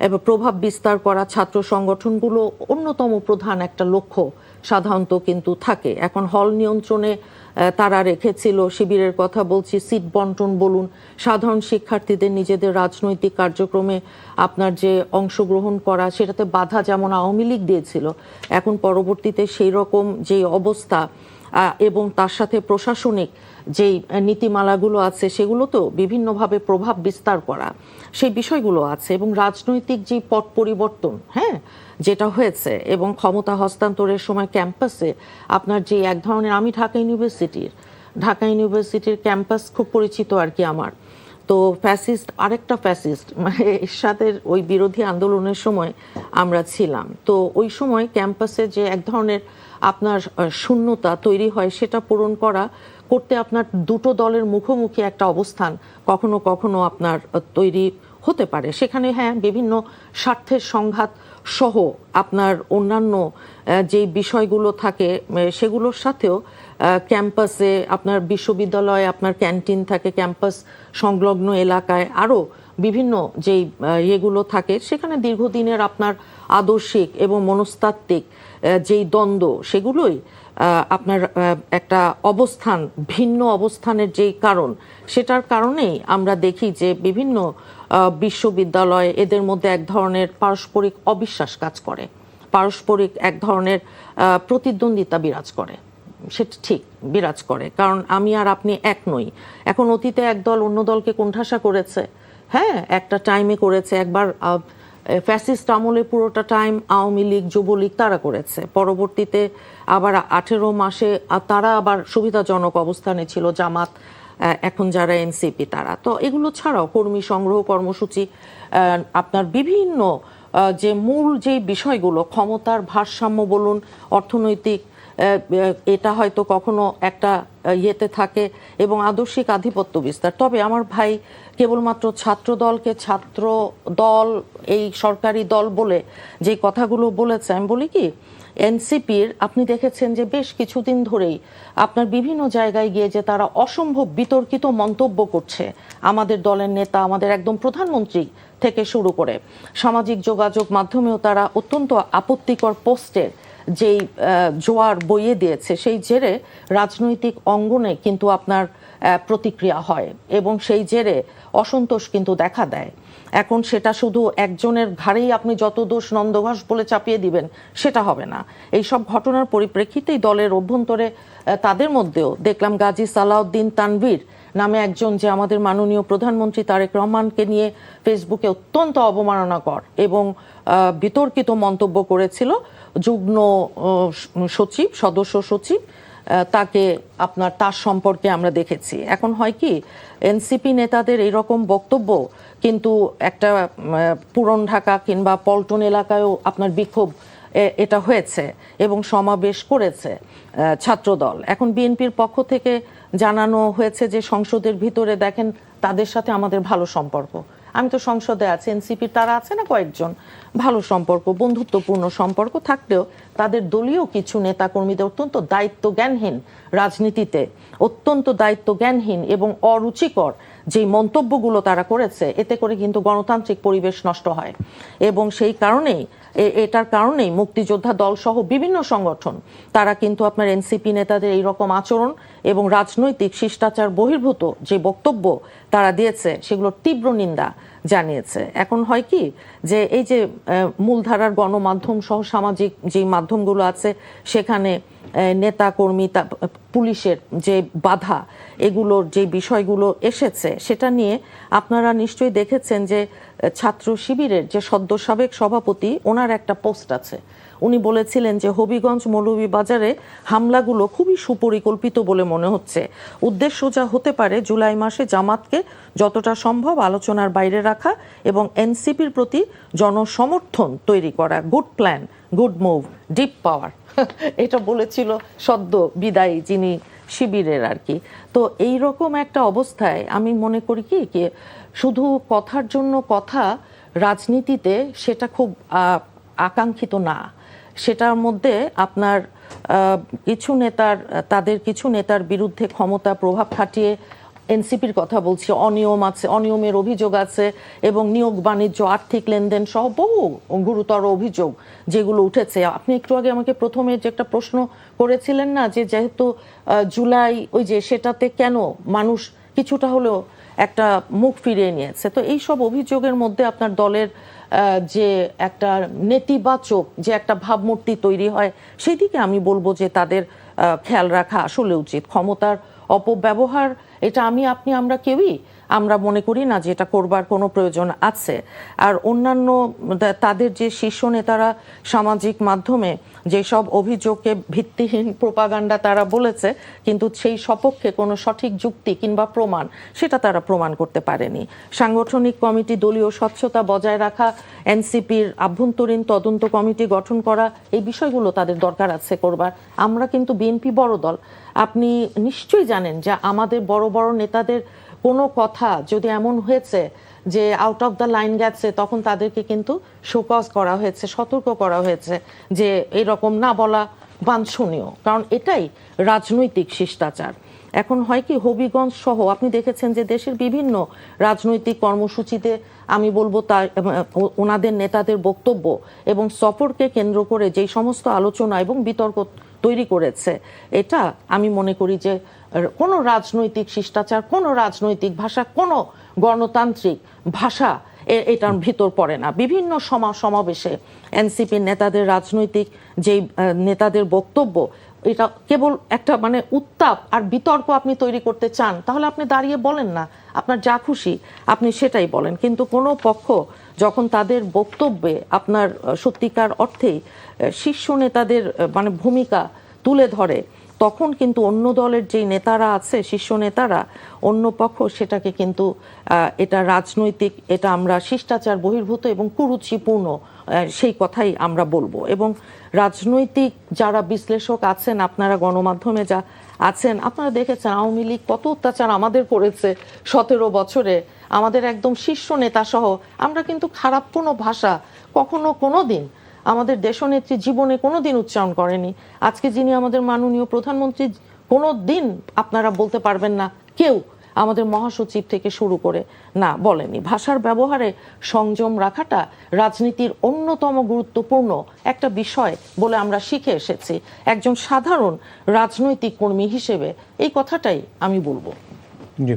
এবং প্রভাব বিস্তার করা ছাত্র সংগঠনগুলো অন্যতম প্রধান একটা লক্ষ্য সাধারণত কিন্তু থাকে। এখন হল নিয়ন্ত্রণে তারা রেখেছিল, শিবিরের কথা বলছি, সিট বন্টন বলুন, সাধারণ শিক্ষার্থীদের নিজেদের রাজনৈতিক কার্যক্রমে আপনার যে অংশগ্রহণ করা, সেটাতে বাধা যেমন আওয়ামী লীগ দিয়েছিল, এখন পরবর্তীতে সেই রকম যে অবস্থা এবং তার সাথে প্রশাসনিক যেই নীতিমালাগুলো আছে সেগুলো তো বিভিন্নভাবে প্রভাব বিস্তার করা, সেই বিষয়গুলো আছে। এবং রাজনৈতিক যে পট পরিবর্তন, হ্যাঁ, যেটা হয়েছে, এবং ক্ষমতা হস্তান্তরের সময় ক্যাম্পাসে আপনার যে এক ধরনের, আমি ঢাকা ইউনিভার্সিটির ক্যাম্পাস খুব পরিচিত আর কি আমার, তো ফ্যাসিস্ট, আরেকটা ফ্যাসিস্ট মানে এরশাদের ওই বিরোধী আন্দোলনের সময় আমরা ছিলাম, তো ওই সময় ক্যাম্পাসে যে এক ধরনের আপনার শূন্যতা তৈরি হয়, সেটা পূরণ করতে আপনার দুটো দলের মুখোমুখি একটা অবস্থান কখনো কখনো আপনার তৈরি হতে পারে। সেখানে হ্যাঁ, বিভিন্ন স্বার্থের সংঘাত সহ আপনার অন্যান্য যে বিষয়গুলো থাকে সেগুলোর সাথেও ক্যাম্পাসে আপনার বিশ্ববিদ্যালয়ে আপনার ক্যান্টিন থাকে, ক্যাম্পাস সংলগ্ন এলাকায় আরও বিভিন্ন যেই ইয়েগুলো থাকে, সেখানে দীর্ঘদিনের আপনার আদর্শিক এবং মনস্তাত্ত্বিক যেই দ্বন্দ্ব, সেগুলোই আপনার একটা অবস্থান, ভিন্ন অবস্থানের যেই কারণ, সেটার কারণেই আমরা দেখি যে বিভিন্ন বিশ্ববিদ্যালয়, এদের মধ্যে এক ধরনের পারস্পরিক অবিশ্বাস কাজ করে, পারস্পরিক এক ধরনের প্রতিদ্বন্দ্বিতা বিরাজ করে। সেটা ঠিক বিরাজ করে, কারণ আমি আর আপনি এক নই। এখন অতীতে এক দল অন্য দলকে কোণঠাসা করেছে, হ্যাঁ, একটা টাইমে করেছে, একবার ফ্যাসিস্ট আমলে পুরোটা টাইম আওয়ামী লীগ, যুবলীগ তারা করেছে, পরবর্তীতে আবার 18 মাসে তারা আবার সুবিধাজনক অবস্থানে ছিল, জামাত, এখন যারা এনসিপি তারা। তো এগুলো ছাড়াও কর্মী সংগ্রহ কর্মসূচি, আপনার বিভিন্ন যে মূল যে বিষয়গুলো, ক্ষমতার ভারসাম্য বলুন, অর্থনৈতিক এটা হয়তো কখনো একটা ইয়েতে থাকে এবং আদর্শিক আধিপত্য বিস্তার। তবে আমার ভাই কেবলমাত্র ছাত্র দলকে ছাত্র দল, এই সরকারি দল বলে যে কথাগুলো বলেছে, আমি বলি কি, এনসিপির আপনি দেখেছেন যে বেশ কিছুদিন ধরেই আপনার বিভিন্ন জায়গায় গিয়ে যে তারা অসম্ভব বিতর্কিত মন্তব্য করছে আমাদের দলের নেতা, আমাদের একদম প্রধানমন্ত্রী থেকে শুরু করে সামাজিক যোগাযোগ মাধ্যমেও তারা অত্যন্ত আপত্তিকর পোস্টের যেই জোয়ার বইয়ে দিয়েছে, সেই জেরে রাজনৈতিক অঙ্গনে কিন্তু আপনার প্রতিক্রিয়া হয় এবং সেই জেরে অসন্তোষ কিন্তু দেখা দেয়। এখন সেটা শুধু একজনের ঘাড়েই আপনি যত দোষ নন্দঘোষ বলে চাপিয়ে দিবেন সেটা হবে না। এই সব ঘটনার পরিপ্রেক্ষিতেই দলের অভ্যন্তরে তাদের মধ্যেও দেখলাম গাজী সালাউদ্দিন তানভীর নামে একজন, যে আমাদের মাননীয় প্রধানমন্ত্রী তারেক রহমানকে নিয়ে ফেসবুকে অত্যন্ত অবমাননাকর এবং বিতর্কিত মন্তব্য করেছিল যুগ্ম সচিব, সদস্য সচিব, তাকে তার সম্পর্কে আমরা দেখেছি। এখন হয় কি, এনসিপি নেতাদের এইরকম বক্তব্য কিন্তু একটা পুরন ঢাকা কিংবা পল্টন এলাকায়ও আপনার বিক্ষোভ এটা হয়েছে এবং সমাবেশ করেছে ছাত্রদল। এখন বিএনপির পক্ষ থেকে জানানো হয়েছে যে সংসদের ভিতরে দেখেন তাদের সাথে আমাদের ভালো সম্পর্ক। আমি তো সংসদে আছি, এনসিপির তারা আছে না কয়েকজন, ভালো সম্পর্ক, বন্ধুত্বপূর্ণ সম্পর্ক থাকলেও তাদের দলীয় কিছু নেতাকর্মীদের অত্যন্ত দায়িত্বজ্ঞানহীন, রাজনীতিতে অত্যন্ত দায়িত্বজ্ঞানহীন এবং অরুচিকর যে মন্তব্যগুলো তারা করেছে, এতে করে কিন্তু গণতান্ত্রিক পরিবেশ নষ্ট হয়। এবং সেই কারণেই এটার কারণেই মুক্তিযোদ্ধা দল সহ বিভিন্ন সংগঠন তারা কিন্তু আপনার এনসিপি নেতাদের এইরকম আচরণ এবং রাজনৈতিক শিষ্টাচার বহির্ভূত যে বক্তব্য তারা দিয়েছে সেগুলোর তীব্র নিন্দা জানিয়েছে। এখন হয় কি, যে এই যে মূলধারার গণমাধ্যম সহ সামাজিক যে মাধ্যমগুলো আছে সেখানে নেতা কর্মী, পুলিশের যে বাধা, এগুলোর যে বিষয়গুলো এসেছে সেটা নিয়ে আপনারা নিশ্চয়ই দেখেছেন যে ছাত্র শিবিরের যে সদ্য সাবেক সভাপতি, ওনার একটা পোস্ট আছে। উনি বলেছিলেন যে হবিগঞ্জ মৌলভীবাজারে হামলাগুলো খুবই সুপরিকল্পিত বলে মনে হচ্ছে। উদ্দেশ্য যা হতে পারে জুলাই মাসে জামাতকে যতটা সম্ভব আলোচনার বাইরে রাখা এবং এনসিপির প্রতি জনসমর্থন তৈরি করা। Good plan, good move, deep power, এটা বলেছিল সদ্য বিদায়ী যিনি শিবিরের আর কি। তো এই রকম একটা অবস্থায় আমি মনে করি কি শুধু কথার জন্য কথা রাজনীতিতে সেটা খুব আকাঙ্ক্ষিত না। সেটার মধ্যে আপনার তাদের কিছু নেতার বিরুদ্ধে ক্ষমতা প্রভাব খাটিয়ে, এনসিপির কথা বলছি, অনিয়ম আছে, অনিয়মের অভিযোগ আছে এবং নিয়োগ বাণিজ্য, আর্থিক লেনদেন সহ বহু গুরুতর অভিযোগ যেগুলো উঠেছে। আপনি একটু আগে আমাকে প্রথমে যে একটা প্রশ্ন করেছিলেন না, যে যেহেতু জুলাই ওই যে সেটাতে কেন মানুষ কিছুটা হলেও একটা মুখ ফিরিয়ে নিয়েছে, তো এই সব অভিযোগের মধ্যে আপনার দলের যে একটা নেতিবাচক যে একটা ভাবমূর্তি তৈরি হয়, সেদিকে আমি বলবো যে তাদের খেয়াল রাখা আসলে উচিত। ক্ষমতার অপব্যবহার এটা আমরা কেউই আমরা মনে করি না যে এটা করবার কোনো প্রয়োজন আছে। আর অন্যান্য তাদের যে শীর্ষ নেতারা সামাজিক মাধ্যমে যেসব অভিযোগকে ভিত্তিহীন প্রোপাগান্ডা তারা বলেছে, কিন্তু সেই সপক্ষে কোনো সঠিক যুক্তি কিংবা প্রমাণ সেটা তারা প্রমাণ করতে পারেনি। সাংগঠনিক কমিটি, দলীয় স্বচ্ছতা বজায় রাখা, এনসিপির আভ্যন্তরীণ তদন্ত কমিটি গঠন করা, এই বিষয়গুলো তাদের দরকার আছে করবার। আমরা কিন্তু বিএনপি বড় দল, আপনি নিশ্চয়ই জানেন যে আমাদের বড় বড় নেতাদের কোনো কথা যদি এমন হয়েছে যে আউট অফ দ্য লাইন গেছে, তখন তাদেরকে কিন্তু শোকজ করা হয়েছে, সতর্ক করা হয়েছে যে এরকম না বলা বাঞ্ছনীয়, কারণ এটাই রাজনৈতিক শিষ্টাচার। এখন হয় কি, হবিগঞ্জ সহ আপনি দেখেছেন যে দেশের বিভিন্ন রাজনৈতিক কর্মসূচিতে আমি বলবো তা ওনাদের নেতাদের বক্তব্য এবং সফরকে কেন্দ্র করে যেই সমস্ত আলোচনা এবং বিতর্ক তৈরি করেছে, এটা আমি মনে করি যে কোনো রাজনৈতিক শিষ্টাচার, কোনো রাজনৈতিক ভাষা, কোনো গণতান্ত্রিক ভাষা এটার ভিতর পড়ে না। বিভিন্ন সমাবেশে এনসিপির নেতাদের, রাজনৈতিক যেই নেতাদের বক্তব্য, এটা কেবল একটা মানে উত্তাপ আর বিতর্ক আপনি তৈরি করতে চান, তাহলে আপনি দাঁড়িয়ে বলেন না, আপনার যা খুশি আপনি সেটাই বলেন। কিন্তু কোনো পক্ষ যখন তাদের বক্তব্যে আপনার সত্যিকার অর্থেই শীর্ষ নেতাদের মানে ভূমিকা তুলে ধরে, তখন কিন্তু অন্য দলের যেই নেতারা আছে, শীর্ষ নেতারা, অন্য পক্ষ সেটাকে কিন্তু এটা রাজনৈতিক, এটা আমরা শিষ্টাচার বহির্ভূত এবং কুরুচিপূর্ণ সেই কথাই আমরা বলবো। এবং রাজনৈতিক যারা বিশ্লেষক আছেন, আপনারা গণমাধ্যমে যা আছেন, আপনারা দেখেছেন আওয়ামী লীগ কত অত্যাচার আমাদের করেছে 17 বছরে, আমাদের একদম শীর্ষ নেতা সহ। আমরা কিন্তু খারাপ কোনো ভাষা কখনো কোনো দিন আমাদের দেশনেত্রী জীবনে কোনো দিন উচ্চারণ করেনি। আজকে যিনি আমাদের মাননীয় প্রধানমন্ত্রী, কোনো দিন আপনারা বলতে পারবেন না কেউ আমাদের মহাসচিব থেকে শুরু করে না বলেনি। ভাষার ব্যবহারে সংযম রাখাটা রাজনীতির অন্যতম গুরুত্বপূর্ণ একটা বিষয় বলে আমরা শিখে এসেছি। একজন সাধারণ রাজনৈতিক কর্মী হিসেবে এই কথাটাই আমি বলবো। জি,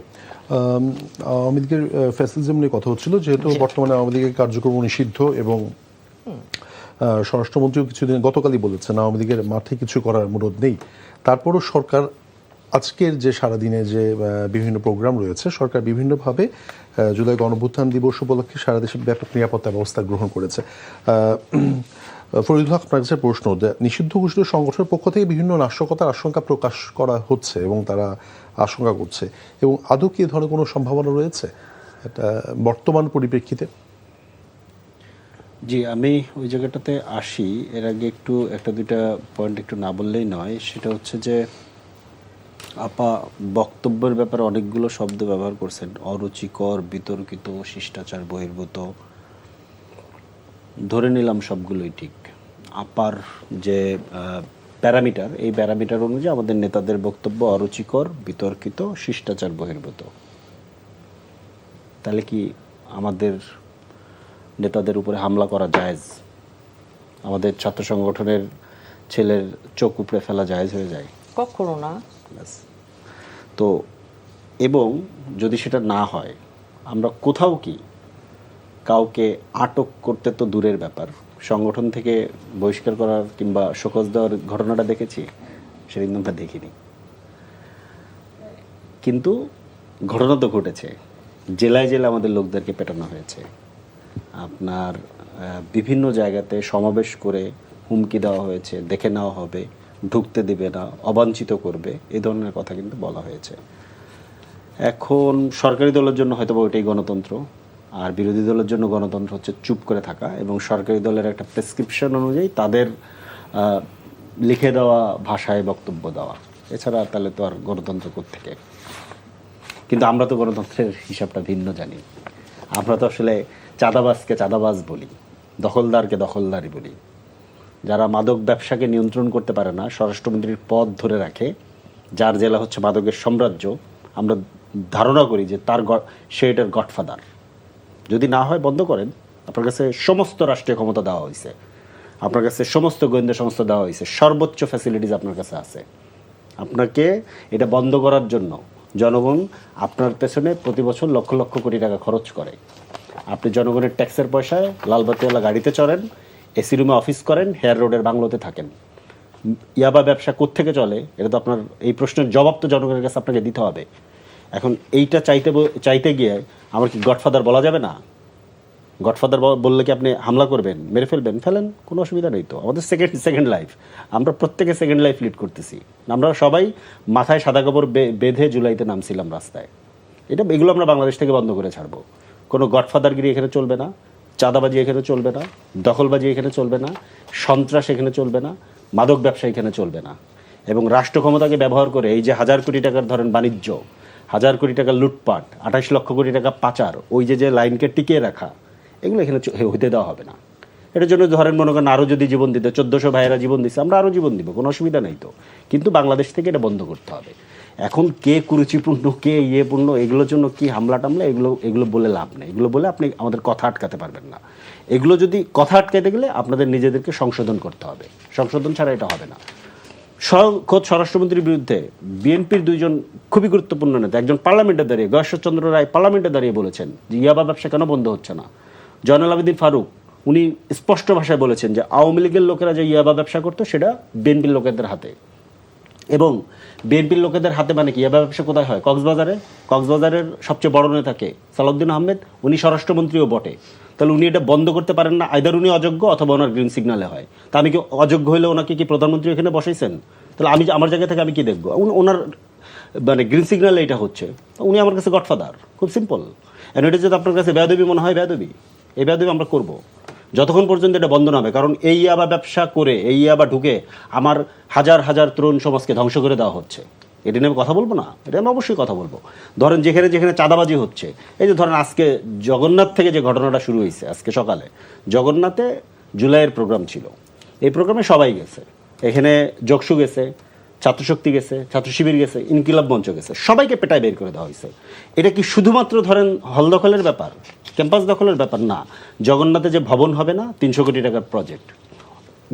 আওয়ামী লীগের ফ্যাসিজম নিয়ে কথা হচ্ছিল, যেহেতু বর্তমানে আওয়ামী লীগের কার্যক্রম নিষিদ্ধ এবং স্বরাষ্ট্রমন্ত্রীও কিছুদিন গতকালই বলেছেন আওয়ামী লীগের মাঠে কিছু করার অনুরোধ নেই। তারপরও সরকার আজকের যে সারাদিনে যে বিভিন্ন প্রোগ্রাম রয়েছে, সরকার বিভিন্নভাবে জুলাই গণঅভ্যুত্থান দিবস উপলক্ষে সারা দেশে ব্যাপক নিরাপত্তা ব্যবস্থা গ্রহণ করেছে। ফরিদুল হক, আপনার কাছে প্রশ্ন, নিষিদ্ধ ঘোষিত সংগঠনের পক্ষ থেকে বিভিন্ন নাশকতার আশঙ্কা প্রকাশ করা হচ্ছে এবং তারা আশঙ্কা করছে, এবং আদৌ কি এ ধরনের কোনো সম্ভাবনা রয়েছে এটা বর্তমান পরিপ্রেক্ষিতে? জি, আমি ওই জায়গাটাতে আসি। এর আগে একটু একটা দুইটা পয়েন্ট একটু না বললেই নয়। সেটা হচ্ছে যে আপা বক্তব্যের ব্যাপারে অনেকগুলো শব্দ ব্যবহার করছেন, অরুচিকর, বিতর্কিত, শিষ্টাচার বহির্ভূত। ধরে নিলাম সবগুলোই ঠিক। আপার যে প্যারামিটার, এই প্যারামিটার অনুযায়ী আমাদের নেতাদের বক্তব্য অরুচিকর, বিতর্কিত, শিষ্টাচার বহির্ভূত। তাহলে কি আমাদের নেতাদের উপরে হামলা করা জায়েজ? আমাদের ছাত্র সংগঠনের ছেলের চোখ উপড়ে ফেলা জায়েজ হয়ে যায়? কখনো না। তো এবং যদি সেটা না হয়, আমরা কোথাও কি কাউকে আটক করতে তো দূরের ব্যাপার, সংগঠন থেকে বহিষ্কার করার কিংবা শোকজ দেওয়ার ঘটনাটা দেখেছি? সেদিন আমরা দেখিনি। কিন্তু ঘটনা তো ঘটেছে, জেলায় জেলায় আমাদের লোকদেরকে পেটানো হয়েছে। আপনার বিভিন্ন জায়গাতে সমাবেশ করে হুমকি দেওয়া হয়েছে, দেখে নেওয়া হবে, ঢুকতে দেবে না, অবাঞ্ছিত করবে, এই ধরনের কথা কিন্তু বলা হয়েছে। এখন সরকারি দলের জন্য হয়তো ওইটাই গণতন্ত্র, আর বিরোধী দলের জন্য গণতন্ত্র হচ্ছে চুপ করে থাকা এবং সরকারি দলের একটা প্রেসক্রিপশন অনুযায়ী তাদের লিখে দেওয়া ভাষায় বক্তব্য দেওয়া। এছাড়া তাহলে তো আর গণতন্ত্র কোত্থেকে? কিন্তু আমরা তো গণতন্ত্রের হিসাবটা ভিন্ন জানি। আমরা তো আসলে চাঁদাবাজকে চাঁদাবাজ বলি, দখলদারকে দখলদারই বলি। যারা মাদক ব্যবসাকে নিয়ন্ত্রণ করতে পারে না, স্বরাষ্ট্রমন্ত্রীর পদ ধরে রাখে, যার জেলা হচ্ছে মাদকের সাম্রাজ্য, আমরা ধারণা করি যে সে এটার গডফাদার। যদি না হয় বন্ধ করেন। আপনার কাছে সমস্ত রাষ্ট্রীয় ক্ষমতা দেওয়া হয়েছে, আপনার কাছে সমস্ত গোয়েন্দা সংস্থা দেওয়া হয়েছে, সর্বোচ্চ ফ্যাসিলিটিস আপনার কাছে আছে। আপনাকে এটা বন্ধ করার জন্য জনগণ আপনার পেছনে প্রতি বছর লক্ষ লক্ষ কোটি টাকা খরচ করে। আপনি জনগণের ট্যাক্সের পয়সায় লালবাতিওয়ালা গাড়িতে চড়েন, এসি রুমে অফিস করেন, হেয়ার রোডের বাংলোতে থাকেন। ইয়াবা ব্যবসা কোত্থেকে চলে? এটা তো আপনার, এই প্রশ্নের জবাব তো জনগণের কাছে আপনাকে দিতে হবে। এখন এইটা চাইতে গিয়ে আমার কি গডফাদার বলা যাবে না? গডফাদার বললে কি আপনি হামলা করবেন, মেরে ফেলবেন? ফেলেন, কোনো অসুবিধা নেই তো। আমাদের সেকেন্ড লাইফ, আমরা প্রত্যেকে সেকেন্ড লাইফ লিড করতেছি। আমরা সবাই মাথায় সাদা কাপড় বেঁধে জুলাইতে নামছিলাম রাস্তায়। এগুলো আমরা বাংলাদেশ থেকে বন্ধ করে ছাড়বো। কোনো গডফাদারগিরি এখানে চলবে না, চাঁদাবাজি এখানে চলবে না, দখলবাজি এখানে চলবে না, সন্ত্রাস এখানে চলবে না, মাদক ব্যবসা এখানে চলবে না। এবং রাষ্ট্র ক্ষমতাকে ব্যবহার করে এই যে 1000 কোটি টাকার ধরেন বাণিজ্য, 1000 কোটি টাকা লুটপাট, 28 লক্ষ কোটি টাকা পাচার, ওই যে লাইনকে টিকিয়ে রাখা, এগুলো এখানে হইতে দেওয়া হবে না। এটার জন্য ধরেন মনে করেন আরও যদি জীবন দিতে, 1400 ভাইয়েরা জীবন দিচ্ছে, আমরা আরও জীবন দিব, কোনো অসুবিধা নেই তো। কিন্তু বাংলাদেশ থেকে এটা বন্ধ করতে হবে। এখন কে কুরুচিপূর্ণ, কে ইয়েপূর্ণ, এগুলোর জন্য কি হামলা টামলা, এগুলো বলে লাভ নেই। এগুলো বলে আপনি আমাদের কথা আটকাতে পারবেন না। এগুলো যদি কথা আটকাতে গেলে আপনাদের নিজেদেরকে সংশোধন করতে হবে, সংশোধন ছাড়া এটা হবে না। খোদ স্বরাষ্ট্রমন্ত্রীর বিরুদ্ধে বিএনপির 2 জন খুবই গুরুত্বপূর্ণ নেতা, একজন পার্লামেন্টে দাঁড়িয়ে, গয়েশ্বরচন্দ্র রায় পার্লামেন্টে দাঁড়িয়ে বলেছেন যে ইয়াবা ব্যবসা কেন বন্ধ হচ্ছে না। জয়নাল আবেদিন ফারুক উনি স্পষ্ট ভাষায় বলেছেন যে আওয়ামী লীগের লোকেরা যে ইয়াবা ব্যবসা করতো সেটা বিএনপির লোকেদের হাতে। এবং বিএনপির লোকেদের হাতে মানে কি? ইয়াবা ব্যবসা কোথায় হয়? কক্সবাজারের সবচেয়ে বড় নেতাকে সালাউদ্দিন আহমেদ, উনি স্বরাষ্ট্রমন্ত্রীও বটে। তাহলে উনি এটা বন্ধ করতে পারেন না, আইদার উনি অযোগ্য অথবা ওনার গ্রিন সিগন্যালে হয়। তা আমি কি অযোগ্য হলে ওনাকে কি প্রধানমন্ত্রী এখানে বসাইছেন? তাহলে আমি আমার জায়গা থেকে আমি কি দেখবো? ওনার মানে গ্রিন সিগন্যালে এটা হচ্ছে, উনি আমার কাছে গডফাদার, খুব সিম্পল। এন্ড এটা যদি আপনার কাছে বেয়াদবি মনে হয়, বেয়াদবি, এই বেয়াদবি আমরা করবো যতক্ষণ পর্যন্ত এটা বন্ধ না হবে। কারণ এই ইয়াবা ব্যবসা করে, এই ইয়াবা ঢুকে আমার হাজার হাজার তরুণ সমাজকে ধ্বংস করে দেওয়া হচ্ছে। এটা নিয়ে আমি কথা বলবো না? এটা আমি অবশ্যই কথা বলবো। ধরেন যেখানে যেখানে চাঁদাবাজি হচ্ছে, এই যে ধরেন আজকে জগন্নাথ থেকে যে ঘটনাটা শুরু হয়েছে, আজকে সকালে জগন্নাথে জুলাইয়ের প্রোগ্রাম ছিল, এই প্রোগ্রামে সবাই গেছে, এখানে যোগসু গেছে, ছাত্রশক্তি গেছে, ছাত্র শিবির গেছে, ইনকিলাব মঞ্চ গেছে, সবাইকে পেটায় বের করে দেওয়া হয়েছে। এটা কি শুধুমাত্র ধরেন হল দখলের ব্যাপার, ক্যাম্পাস দখলের ব্যাপার না। জগন্নাথে যে ভবন হবে না, 300 কোটি টাকার প্রজেক্ট,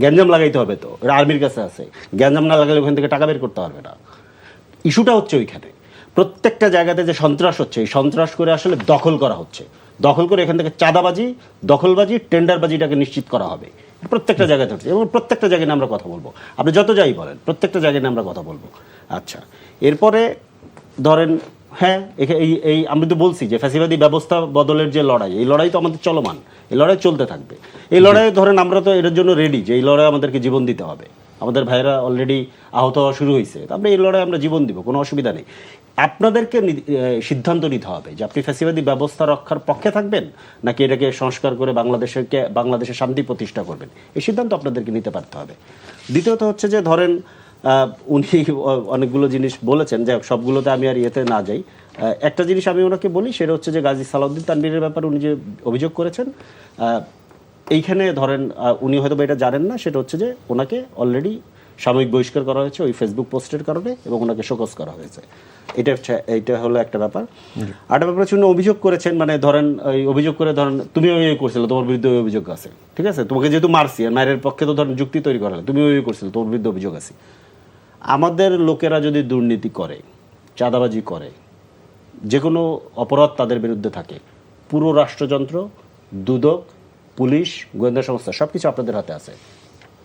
গ্যাঞ্জাম লাগাইতে হবে, তো এটা আর্মির কাছে আছে, গ্যাঞ্জাম না লাগালে ওখান থেকে টাকা বের করতে পারবে না। ইস্যুটা হচ্ছে ওইখানে প্রত্যেকটা জায়গাতে যে সন্ত্রাস হচ্ছে, এই সন্ত্রাস করে আসলে দখল করা হচ্ছে, দখল করে এখান থেকে চাঁদাবাজি, দখলবাজি, টেন্ডারবাজিটাকে নিশ্চিত করা হবে। প্রত্যেকটা জায়গাতে হচ্ছে এবং প্রত্যেকটা জায়গায় নিয়ে আমরা কথা বলবো। আপনি যত যাই বলেন, প্রত্যেকটা জায়গায় নিয়ে আমরা কথা বলবো। আচ্ছা, এরপরে ধরেন হ্যাঁ, এই আমি তো বলছি যে ফ্যাসিবাদী ব্যবস্থা বদলের যে লড়াই, এই লড়াই তো আমাদের চলমান, এই লড়াই চলতে থাকবে। এই লড়াই ধরেন আমরা তো এর জন্য রেডি যে এই লড়াই আমাদেরকে জীবন দিতে হবে। আমাদের ভাইরা অলরেডি আহত হওয়া শুরু হয়েছে, তারপরে এই লড়াই আমরা জীবন দিব, কোনো অসুবিধা নেই। আপনাদেরকে সিদ্ধান্ত নিতে হবে যে আপনি ফ্যাসিবাদী ব্যবস্থা রক্ষার পক্ষে থাকবেন নাকি এটাকে সংস্কার করে বাংলাদেশে শান্তি প্রতিষ্ঠা করবেন, এই সিদ্ধান্ত আপনাদেরকে নিতে পারতে হবে। দ্বিতীয়ত হচ্ছে যে ধরেন উনি অনেকগুলো জিনিস বলেছেন, যে সবগুলোতে আমি আর ইয়েতে না যাই। একটা জিনিস আমি ওনাকে বলি, সেটা হচ্ছে যে গাজী সালাউদ্দিন তানভীরের ব্যাপারে উনি যে অভিযোগ করেছেন, এইখানে ধরেন উনি হয়তো এটা জানেন না, সেটা হচ্ছে যে ওনাকে অলরেডি সাময়িক বহিষ্কার করা হয়েছে ওই ফেসবুক পোস্টের কারণে, এবং ওনাকে শোকজ করা হয়েছে। এইটা হলো একটা ব্যাপার। আরেকটা ব্যাপার হচ্ছে উনি অভিযোগ করেছেন, মানে ধরেন ওই অভিযোগ করে ধরেন তুমি ওই করছিল, তোমার বিরুদ্ধে ওই অভিযোগ আছে, ঠিক আছে, তোমাকে যেহেতু মারছি আর মায়ের পক্ষে তো ধরেন যুক্তি তৈরি করা, তুমি ওই করছিল, তোমার বিরুদ্ধে অভিযোগ আছে। আমাদের লোকেরা যদি দুর্নীতি করে, চাঁদাবাজি করে, যে কোনো অপরাধ তাদের বিরুদ্ধে থাকে, পুরো রাষ্ট্রযন্ত্র, দুদক, পুলিশ, গোয়েন্দা সংস্থা সব কিছু আপনাদের হাতে আছে।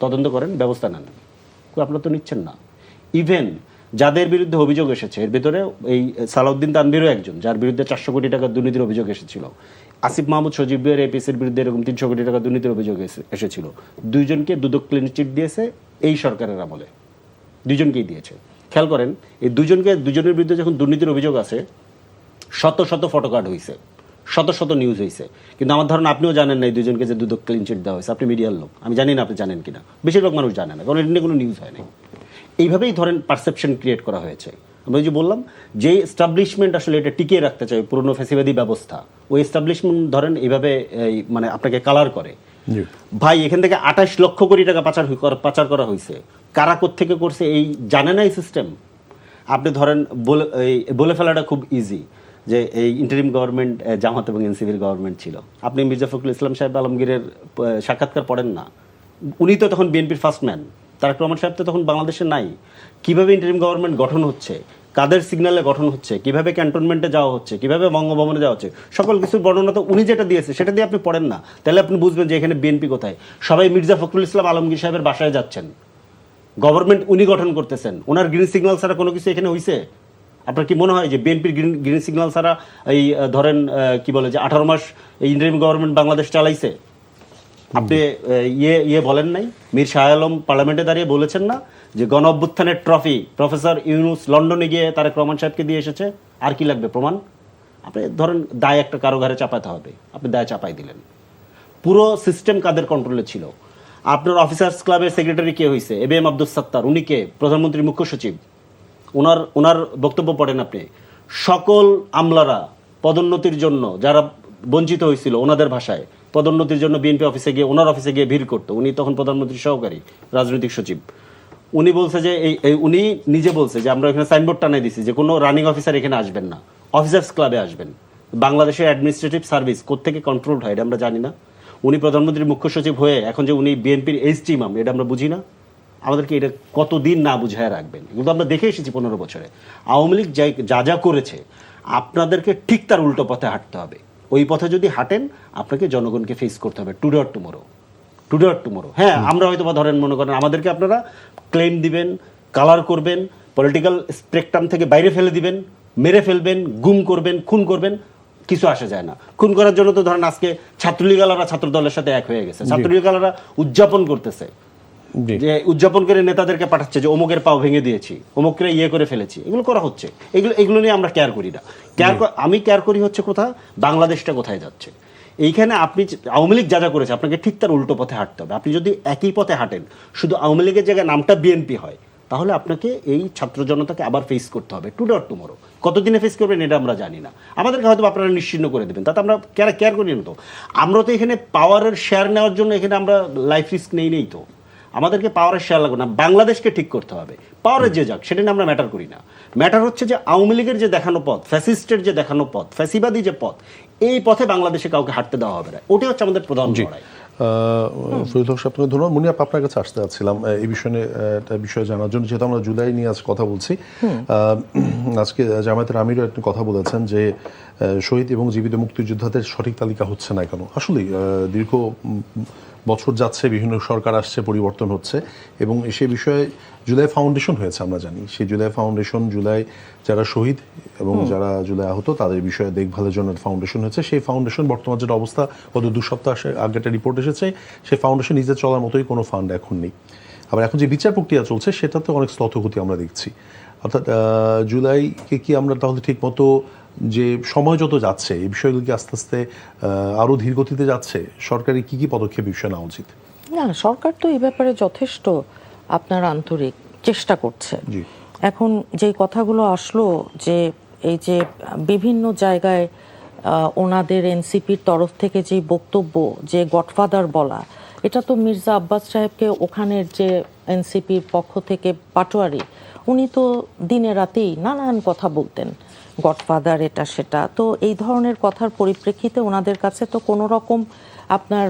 তদন্ত করেন, ব্যবস্থা নেন। আপনারা তো নিচ্ছেন না। ইভেন যাদের বিরুদ্ধে অভিযোগ এসেছে এর ভিতরে এই সালাউদ্দিন তানভীরও একজন, যার বিরুদ্ধে 400 কোটি টাকার দুর্নীতির অভিযোগ এসেছিল। আসিফ মাহমুদ সজীবের এপিসির বিরুদ্ধে এরকম 300 কোটি টাকার দুর্নীতির অভিযোগ এসেছিল। দুইজনকে দুদক ক্লিন চিট দিয়েছে এই সরকারের আমলে, দুইজনকেই দিয়েছে। খেয়াল করেন, এই দুজনের বিরুদ্ধে যখন দুর্নীতির অভিযোগ আছে, শত শত ফটোকার্ড হয়েছে, শত শত নিউজ হয়েছে, কিন্তু আমার ধারণা আপনিও জানেন না এই দুজনকে যে দুদক ক্লিন চিট দেওয়া হয়েছে। আপনি মিডিয়ার লোক, আমি জানি না আপনি জানেন কিনা, বেশিরভাগ মানুষ জানে না, কারণ এটা নিয়ে কোনো নিউজ হয় নাই। এইভাবেই ধরেন পারসেপশন ক্রিয়েট করা হয়েছে। আমি যে বললাম যে এস্টাবলিশমেন্ট আসলে এটা টিকিয়ে রাখতে চাই, পুরনো ফ্যাসিবাদী ব্যবস্থা, ওই এস্টাবলিশমেন্ট ধরেন এইভাবে মানে আপনাকে কালার করে। ভাই, এখান থেকে 28 লক্ষ কোটি টাকা পাচার করা হয়েছে, কারা কোত্থেকে করছে এই জানে না এই সিস্টেম। আপনি ধরেন বলে ফেলাটা খুব ইজি যে এই ইন্টারিম গভর্নমেন্ট জামাত এবং এনসিপির গভর্নমেন্ট ছিল। আপনি মির্জা ফখরুল ইসলাম সাহেব আলমগীরের সাক্ষাৎকার পড়েন না? উনি তো তখন বিএনপির ফার্স্ট ম্যান, তারেক রহমান সাহেব তো তখন বাংলাদেশে নাই। কিভাবে ইন্টারিম গভর্নমেন্ট গঠন হচ্ছে, কাদের সিগন্যালে গঠন হচ্ছে, কিভাবে ক্যান্টনমেন্টে যাওয়া হচ্ছে, কিভাবে বঙ্গভবনে যাওয়া হচ্ছে, সকল কিছুর বর্ণনা তো উনি যেটা দিয়েছে সেটা দিয়ে আপনি পড়েন না। তাহলে আপনি বুঝবেন যে এখানে বিএনপি কোথায়। সবাই মির্জা ফখরুল ইসলাম আলমগীর সাহেবের বাসায় যাচ্ছেন, গভর্নমেন্ট উনি গঠন করতেছেন, ওনার গ্রিন সিগন্যাল ছাড়া কোনো কিছু এখানে হয়েছে? আপনার কি মনে হয় যে বিএনপির গ্রিন সিগন্যাল ছাড়া এই ধরেন কি বলে যে 18 মাস এই ইন্টারিম গভর্নমেন্ট বাংলাদেশ চালাইছে? আপনি ইয়ে বলেন নাই? মীর শাহ আলম পার্লামেন্টে দাঁড়িয়ে বলেছেন না যে গণ অভ্যুত্থানের ট্রফি প্রফেসর ইউনুস লন্ডনে গিয়ে তারেক রহমান সাহেবকে দিয়ে এসেছে? আর কি লাগবে প্রমাণ? আপনি ধরেন দায় একটা কারো ঘরে চাপাতে হবে, আপনি দায় চাপাই দিলেন। পুরো সিস্টেম কাদের কন্ট্রোলে ছিল? আপনার অফিসার্স ক্লাবের সেক্রেটারি কে হয়েছে? এবিএম আব্দুল সাত্তার, উনি কে? প্রধানমন্ত্রীর মুখ্য সচিব। ওনার বক্তব্য পড়েন আপনি। সকল আমলারা পদোন্নতির জন্য যারা বঞ্চিত হয়েছিল, ওনাদের ভাষায় পদোন্নতির জন্য বিএনপি অফিসে গিয়ে, ওনার অফিসে গিয়ে ভিড় করতো। উনি তখন প্রধানমন্ত্রীর সহকারী রাজনৈতিক সচিব। উনি বলছে যে উনি নিজে বলছে যে আমরা এখানে সাইনবোর্ড টানাই দিছি যে কোনো রানিং অফিসার এখানে আসবেন না, অফিসার্স ক্লাবে আসবেন। বাংলাদেশের অ্যাডমিনিস্ট্রেটিভ সার্ভিস কোত্থেকে কন্ট্রোল হয় এটা আমরা জানি না। উনি প্রধানমন্ত্রীর মুখ্য সচিব হয়ে এখন যে উনি বিএনপির এইচটি ইমাম, এটা আমরা বুঝি না। আমাদেরকে এটা কতদিন না বুঝায় রাখবেন? কিন্তু আমরা দেখে এসেছি 15 বছরে আওয়ামী লীগ যা করেছে, আপনাদেরকে ঠিক তার উল্টো পথে হাঁটতে হবে। ওই পথে যদি হাঁটেন, আপনাকে জনগণকে ফেস করতে হবে টুডে অর টুমোরো। হ্যাঁ, আমরা হয়তো বা ধরেন মনে করেন আমাদেরকে আপনারা ক্লেম দিবেন, কালার করবেন, পলিটিক্যাল স্পেকট্রাম থেকে বাইরে ফেলে দিবেন, মেরে ফেলবেন, গুম করবেন, খুন করবেন, কিছু আসে যায় না। খুন করার জন্য তো ধরেন আজকে ছাত্রলীগালারা ছাত্র দলের সাথে এক হয়ে গেছে, ছাত্রলীগালারা উদযাপন করতেছে, জি যে উদযাপন করে নেতাদেরকে পাঠাচ্ছে যে অমুকের পাও ভেঙে দিয়েছি, অমুকরে ইয়ে করে ফেলেছি, এগুলো করা হচ্ছে। এগুলো নিয়ে আমরা কেয়ার করি না। আমি কেয়ার করি হচ্ছে বাংলাদেশটা কোথায় যাচ্ছে। এইখানে আপনি আওয়ামী লীগ যা যা করেছে আপনাকে ঠিক তার উল্টো পথে হাঁটতে হবে। আপনি যদি একই পথে হাঁটেন, শুধু আওয়ামী লীগের জায়গায় নামটা বিএনপি হয়, তাহলে আপনাকে এই ছাত্র জনতাকে আবার ফেস করতে হবে টুডে অর টুমরো। কতদিনে ফেস করবেন এটা আমরা জানি না, আমাদেরকে হয়তো আপনারা নিশ্চিন্ন করে দেবেন, তাতে আমরা কেয়ার করি না। তো আমরা তো এখানে পাওয়ারের শেয়ার নেওয়ার জন্য এখানে আমরা লাইফ রিস্ক নেই তো। আমাদেরকে পাওয়ারের শেয়ার লাগবে না, বাংলাদেশকে ঠিক করতে হবে। পাওয়ারের যে যাক সেটা নিয়ে আমরা ম্যাটার করি না। ম্যাটার হচ্ছে যে আওয়ামী লীগের যে দেখানো পথ, ফ্যাসিস্টের যে দেখানো পথ, ফ্যাসিবাদী যে পথ, এই পথে বাংলাদেশে কাউকে হাঁটতে দেওয়া হবে না। ওটাই হচ্ছে আমাদের প্রধান লড়াই। ফরিদ হোসেন, আপনাকে ধন্যবাদ। মুনিয়াপ, আপনার কাছে আসতে চাচ্ছিলাম এই বিষয়ে জানার জন্য, যেহেতু আমরা জুলাই নিয়ে আজ কথা বলছি। আজকে জামায়াতের আমিরও একটা কথা বলেছেন যে শহীদ এবং জীবিত মুক্তিযোদ্ধাদের সঠিক তালিকা হচ্ছে না কেন। আসলেই দীর্ঘ বছর যাচ্ছে, বিভিন্ন সরকার আসছে, পরিবর্তন হচ্ছে, এবং সে বিষয়ে জুলাই ফাউন্ডেশন হয়েছে আমরা জানি। সেই জুলাই ফাউন্ডেশন, জুলাই যারা শহীদ এবং যারা জুলাই আহত তাদের বিষয়ে দেখভালের জন্য ফাউন্ডেশন হয়েছে। সেই ফাউন্ডেশন বর্তমান যেটা অবস্থা, গত 2 সপ্তাহ আগে একটা রিপোর্ট এসেছে, সেই ফাউন্ডেশন নিজে চলার মতোই কোনো ফান্ড এখন নেই। আবার এখন যে বিচার প্রক্রিয়া চলছে সেটাতে অনেক স্থতগতি আমরা দেখছি। অর্থাৎ জুলাইকে কি আমরা তাহলে ঠিক মতো, যে সময় যত যাচ্ছে এই বিষয়গুলো কি আস্তে আস্তে আরও ধীর গতিতে যাচ্ছে? সরকারের কি কি পদক্ষেপ বিষয় নেওয়া উচিত? না, সরকার তো এই ব্যাপারে যথেষ্ট আপনার আন্তরিক চেষ্টা করছে। এখন যে কথাগুলো আসলো যে এই যে বিভিন্ন জায়গায় ওনাদের এনসিপির তরফ থেকে যে বক্তব্য, যে গডফাদার বলা, এটা তো মির্জা আব্বাস সাহেবকে ওখানের যে এনসিপির পক্ষ থেকে পাটোয়ারি, উনি তো দিনে রাতেই নানান কথা বলতেন, গডফাদার এটা সেটা। তো এই ধরনের কথার পরিপ্রেক্ষিতে ওনাদের কাছে তো কোনো রকম আপনার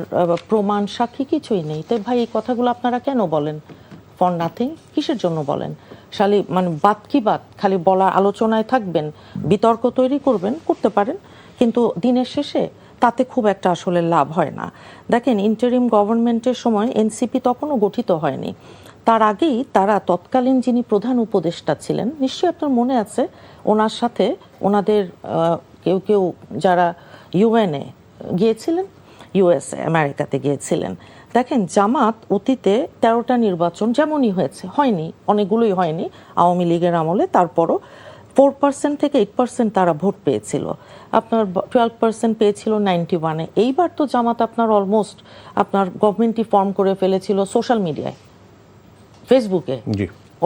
প্রমাণ সাক্ষী কিছুই নেই। তো ভাই এই কথাগুলো আপনারা কেন বলেন? ফর নাথিং, কিসের জন্য বলেন? খালি মানে বাদ কি বাদ, খালি বলা, আলোচনায় থাকবেন, বিতর্ক তৈরি করবেন, করতে পারেন, কিন্তু দিনের শেষে তাতে খুব একটা আসলে লাভ হয় না। দেখেন, ইন্টারিম গভর্নমেন্টের সময় এনসিপি তখনও গঠিত হয়নি। তার আগেই তারা তৎকালীন যিনি প্রধান উপদেষ্টা ছিলেন, নিশ্চয়ই আপনার মনে আছে, ওনার সাথে ওনাদের কেউ কেউ যারা ইউএনএ গিয়েছিলেন, ইউএসএ আমেরিকাতে গিয়েছিলেন। দেখেন, জামাত অতীতে 13টা নির্বাচন যেমনই হয়েছে, হয়নি, অনেকগুলোই হয়নি আওয়ামী লীগের আমলে, তারপরও 4% থেকে 8% তারা ভোট পেয়েছিল, আপনার 12% পেয়েছিল 91-এ। এইবার তো জামাত আপনার অলমোস্ট আপনার গভর্নমেন্টই ফর্ম করে ফেলেছিল সোশ্যাল মিডিয়ায়, ফেসবুকে,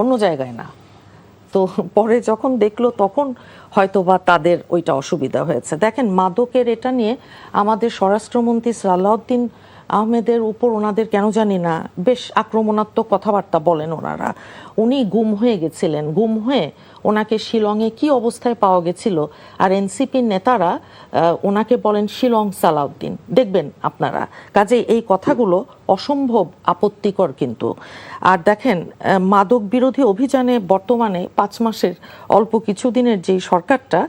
অন্য জায়গায় না। তো পরে যখন দেখলো তখন হয়তো বা তাদের ওইটা অসুবিধা হয়েছে। দেখেন, মাদকের এটা নিয়ে আমাদের স্বরাষ্ট্রমন্ত্রী সালাউদ্দিন আহমেদের উপর ওনাদের কেন জানি না বেশ আক্রমণাত্মক কথাবার্তা বলেন ওনারা। উনি গুম হয়ে গেছিলেন, গুম হয়ে ওনাকে শিলংয়ে কি অবস্থায় পাওয়া গেছিল, আর এনসিপির নেতারা ওনাকে বলেন শিলং সালাউদ্দিন। দেখবেন আপনারা, কাজে এই কথাগুলো অসম্ভব আপত্তিকর কিন্তু। আর দেখেন, মাদক বিরোধী অভিযানে বর্তমানে 5 মাসের অল্প কিছুদিনের যেই সরকারটা,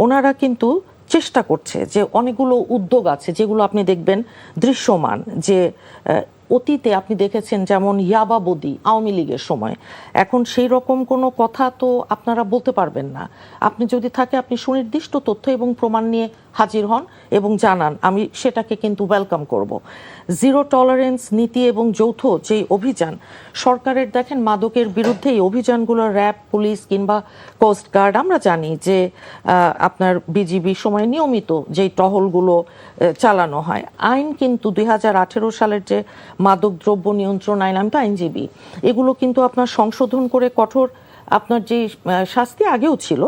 ওনারা কিন্তু চেষ্টা করছে যে অনেকগুলো উদ্যোগ আছে যেগুলো আপনি দেখবেন দৃশ্যমান, যে অতীতে আপনি দেখেছেন যেমন ইয়াবা বদি আওয়ামী লীগের সময়, এখন সেই রকম কোনো কথা তো আপনারা বলতে পারবেন না। আপনি যদি থাকে, আপনি সুনির্দিষ্ট তথ্য এবং প্রমাণ নিয়ে হাজির হন এবং জানান, আমি সেটাকে কিন্তু ওয়েলকাম করব। জিরো টলারেন্স নীতি এবং যৌথ যেই অভিযান সরকারের, দেখেন মাদকের বিরুদ্ধে এই অভিযানগুলো র্যাব, পুলিশ কিংবা কোস্টগার্ড, আমরা জানি যে আপনার বিজিবি সময় নিয়মিত যেই টহলগুলো চালানো হয়। আইন কিন্তু 2018 সালের যে মাদক দ্রব্য নিয়ন্ত্রণ আইন, আমি তো আইনজীবী, এগুলো কিন্তু আপনার সংশোধন করে কঠোর আপনার যে শাস্তি আগেও ছিল,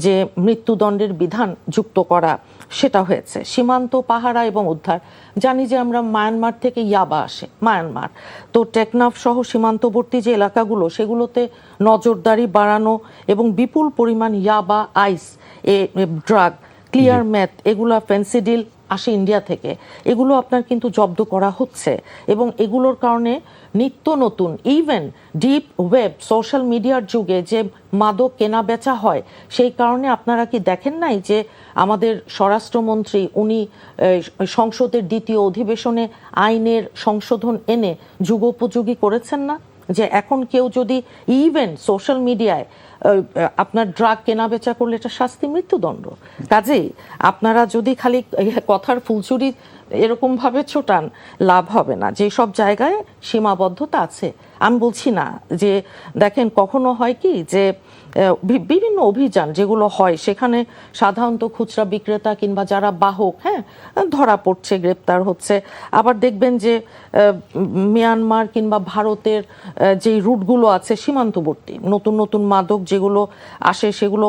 যে মৃত্যুদণ্ডের বিধান যুক্ত করা, সেটা হয়েছে। সীমান্ত পাহারা এবং উদ্ধার, জানি যে আমরা মায়ানমার থেকে ইয়াবা আসে, মায়ানমার তো টেকনাফ সহ সীমান্তবর্তী যে এলাকাগুলো, সেগুলোতে নজরদারি বাড়ানো এবং বিপুল পরিমাণ ইয়াবা, আইস, ড্রাগ, ক্লিয়ার ম্যাথ, এগুলা ফেন্সিডিল আসে ইন্ডিয়া থেকে, এগুলো আপনার কিন্তু জব্দ করা হচ্ছে। এবং এগুলোর কারণে নিত্য নতুন, ইভেন ডিপ ওয়েব, সোশ্যাল মিডিয়ার যুগে যে মাদক কেনা বেচা হয়, সেই কারণে আপনারা কি দেখেন নাই যে আমাদের স্বরাষ্ট্রমন্ত্রী উনি সংসদের 2য় অধিবেশনে আইনের সংশোধন এনে যুগোপযোগী করেছেন না? যে এখন কেউ যদি ইভেন সোশ্যাল মিডিয়ায় আপনার ড্রাগ কেনা বেচা করলে এটা শাস্তি মৃত্যুদণ্ড। কাজেই আপনারা যদি খালি কথার ফুলচুরি এরকম ভাবে ছোটান, লাভ হবে না। যে সব জায়গায় সীমাবদ্ধতা আছে, আমি বলছি না যে, দেখেন কখনো হয় কি যে বিভিন্ন অভিযান যেগুলো হয় সেখানে সাধারণত খুচরা বিক্রেতা কিংবা যারা বাহক ধরা পড়ছে, গ্রেপ্তার হচ্ছে। আবার দেখবেন যে মিয়ানমার কিংবা ভারতের যে রুটগুলো আছে সীমান্তবর্তী, নতুন নতুন মাদক যেগুলো আসে সেগুলো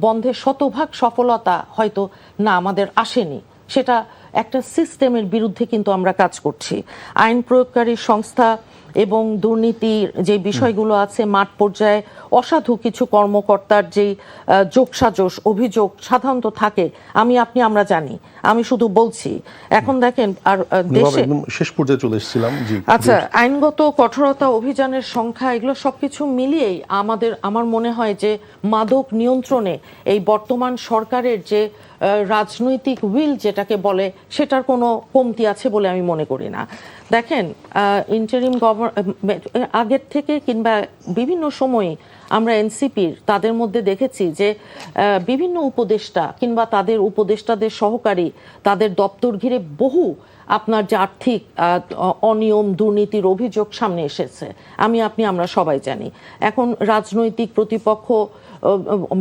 বন্ধে শতভাগ সফলতা হয়তো না আমাদের আসেনি, সেটা একটা সিস্টেমের বিরুদ্ধে কিন্তু আমরা কাজ করছি। আইন প্রয়োগকারী সংস্থা এবং দুর্নীতির যে বিষয়গুলো আছে, মাঠ পর্যায়ে অসাধু কিছু কর্মকর্তার যেই যোগসাজশ অভিযোগ সাধারণত থাকে, আমরা জানি। আমি শুধু বলছি এখন দেখেন আর দেশে একদম শেষ পর্যায়ে চলে এসেছিলাম। জি, আচ্ছা, আইনগত কঠোরতা, অভিযানের সংখ্যা, এগুলো সবকিছু মিলিয়েই আমার মনে হয় যে মাদক নিয়ন্ত্রণে এই বর্তমান সরকারের যে রাজনৈতিক উইল যেটাকে বলে, সেটার কোনো কমতি আছে বলে আমি মনে করি না। দেখেন ইন্টারিম গভর্নমেন্ট আগের থেকে কিংবা বিভিন্ন সময়ে আমরা এনসিপির তাদের মধ্যে দেখেছি যে বিভিন্ন উপদেষ্টা কিংবা তাদের উপদেষ্টাদের সহকারী তাদের দপ্তর ঘিরে বহু আপনার যে আর্থিক অনিয়ম দুর্নীতির অভিযোগ সামনে এসেছে। আমরা সবাই জানি। এখন রাজনৈতিক প্রতিপক্ষ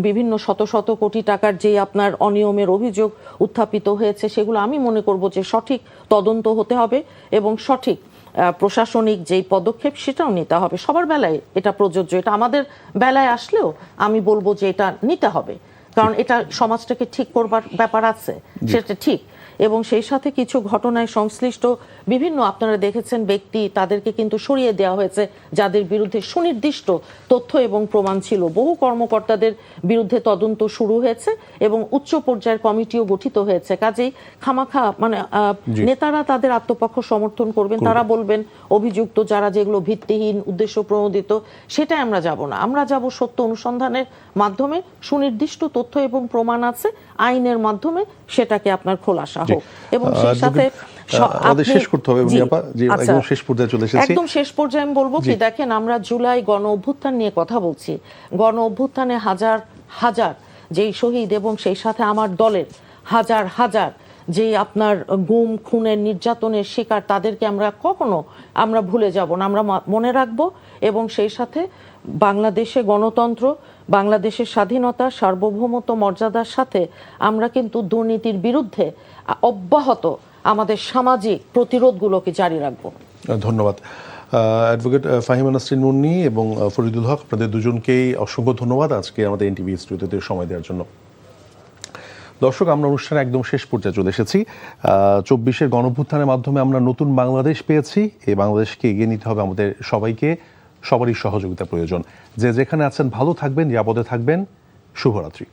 বিভিন্ন শত শত কোটি টাকার যে আপনার অনিয়মের অভিযোগ উত্থাপিত হয়েছে, সেগুলো আমি মনে করব যে সঠিক তদন্ত হতে হবে এবং সঠিক প্রশাসনিক যেই পদক্ষেপ সেটাও নিতে হবে। সবার বেলায় এটা প্রযোজ্য, এটা আমাদের বেলায় আসলেও আমি বলবো যে এটা নিতে হবে, কারণ এটা সমাজটাকে ঠিক করবার ব্যাপার আছে, সেটা ঠিক। এবং সেই সাথে কিছু ঘটনায় সংশ্লিষ্ট বিভিন্ন আপনারা দেখেছেন ব্যক্তি, তাদেরকে কিন্তু সরিয়ে দেওয়া হয়েছে যাদের বিরুদ্ধে সুনির্দিষ্ট তথ্য এবং প্রমাণ ছিল। বহু কর্মকর্তাদের বিরুদ্ধে তদন্ত শুরু হয়েছে এবং উচ্চ পর্যায়ের কমিটিও গঠিত হয়েছে। কাজেই খামাখা নেতারা তাদের আত্মপক্ষ সমর্থন করবেন, তারা বলবেন অভিযুক্ত যারা যেগুলো ভিত্তিহীন উদ্দেশ্য প্রণোদিত, সেটাই আমরা যাব না। আমরা যাব সত্য অনুসন্ধানের মাধ্যমে, সুনির্দিষ্ট তথ্য এবং প্রমাণ আছে, আইনের মাধ্যমে সেটাকে আপনার খোলাসা হোক। এবং সেই সাথে শেষ করতে হবে একদম শেষ পর্যায়ে চলে এসেছি। একদম শেষ পর্যায়ে আমি বলবো কি, দেখেন আমরা জুলাই গণ অভ্যুত্থান নিয়ে কথা বলছি। গণ অভ্যুত্থানে হাজার হাজার যেই শহীদ এবং সেই সাথে আমার দলের হাজার হাজার যে আপনার গুম খুনের নির্যাতনের শিকার, তাদেরকে আমরা ভুলে যাব না, আমরা মনে রাখবো। এবং সেই সাথে বাংলাদেশে গণতন্ত্র, বাংলাদেশের স্বাধীনতা, সার্বভৌমত্ব মর্যাদার সাথে আমরা কিন্তু দুর্নীতির বিরুদ্ধে অব্যাহত আমাদের সামাজিক প্রতিরোধগুলোকে জারি রাখবো। ধন্যবাদ অ্যাডভোকেট ফাহিমা নাসরিন মুন্নি এবং ফরিদুল হক, আপনাদের দুজনকেই অসংখ্য ধন্যবাদ আজকে আমাদের এনটিভি স্টুডিওতে সময় দেওয়ার জন্য। দর্শক, আমরা অনুষ্ঠানে একদম শেষ পর্যায়ে চলে এসেছি। 24-এর গণঅভ্যুত্থানের মাধ্যমে আমরা নতুন বাংলাদেশ পেয়েছি। এই বাংলাদেশকে এগিয়ে নিতে হবে আমাদের সবাইকে, সবারই সহযোগিতা প্রয়োজন। যে যেখানে আছেন ভালো থাকবেন, নিরাপদে থাকবেন। শুভরাত্রি।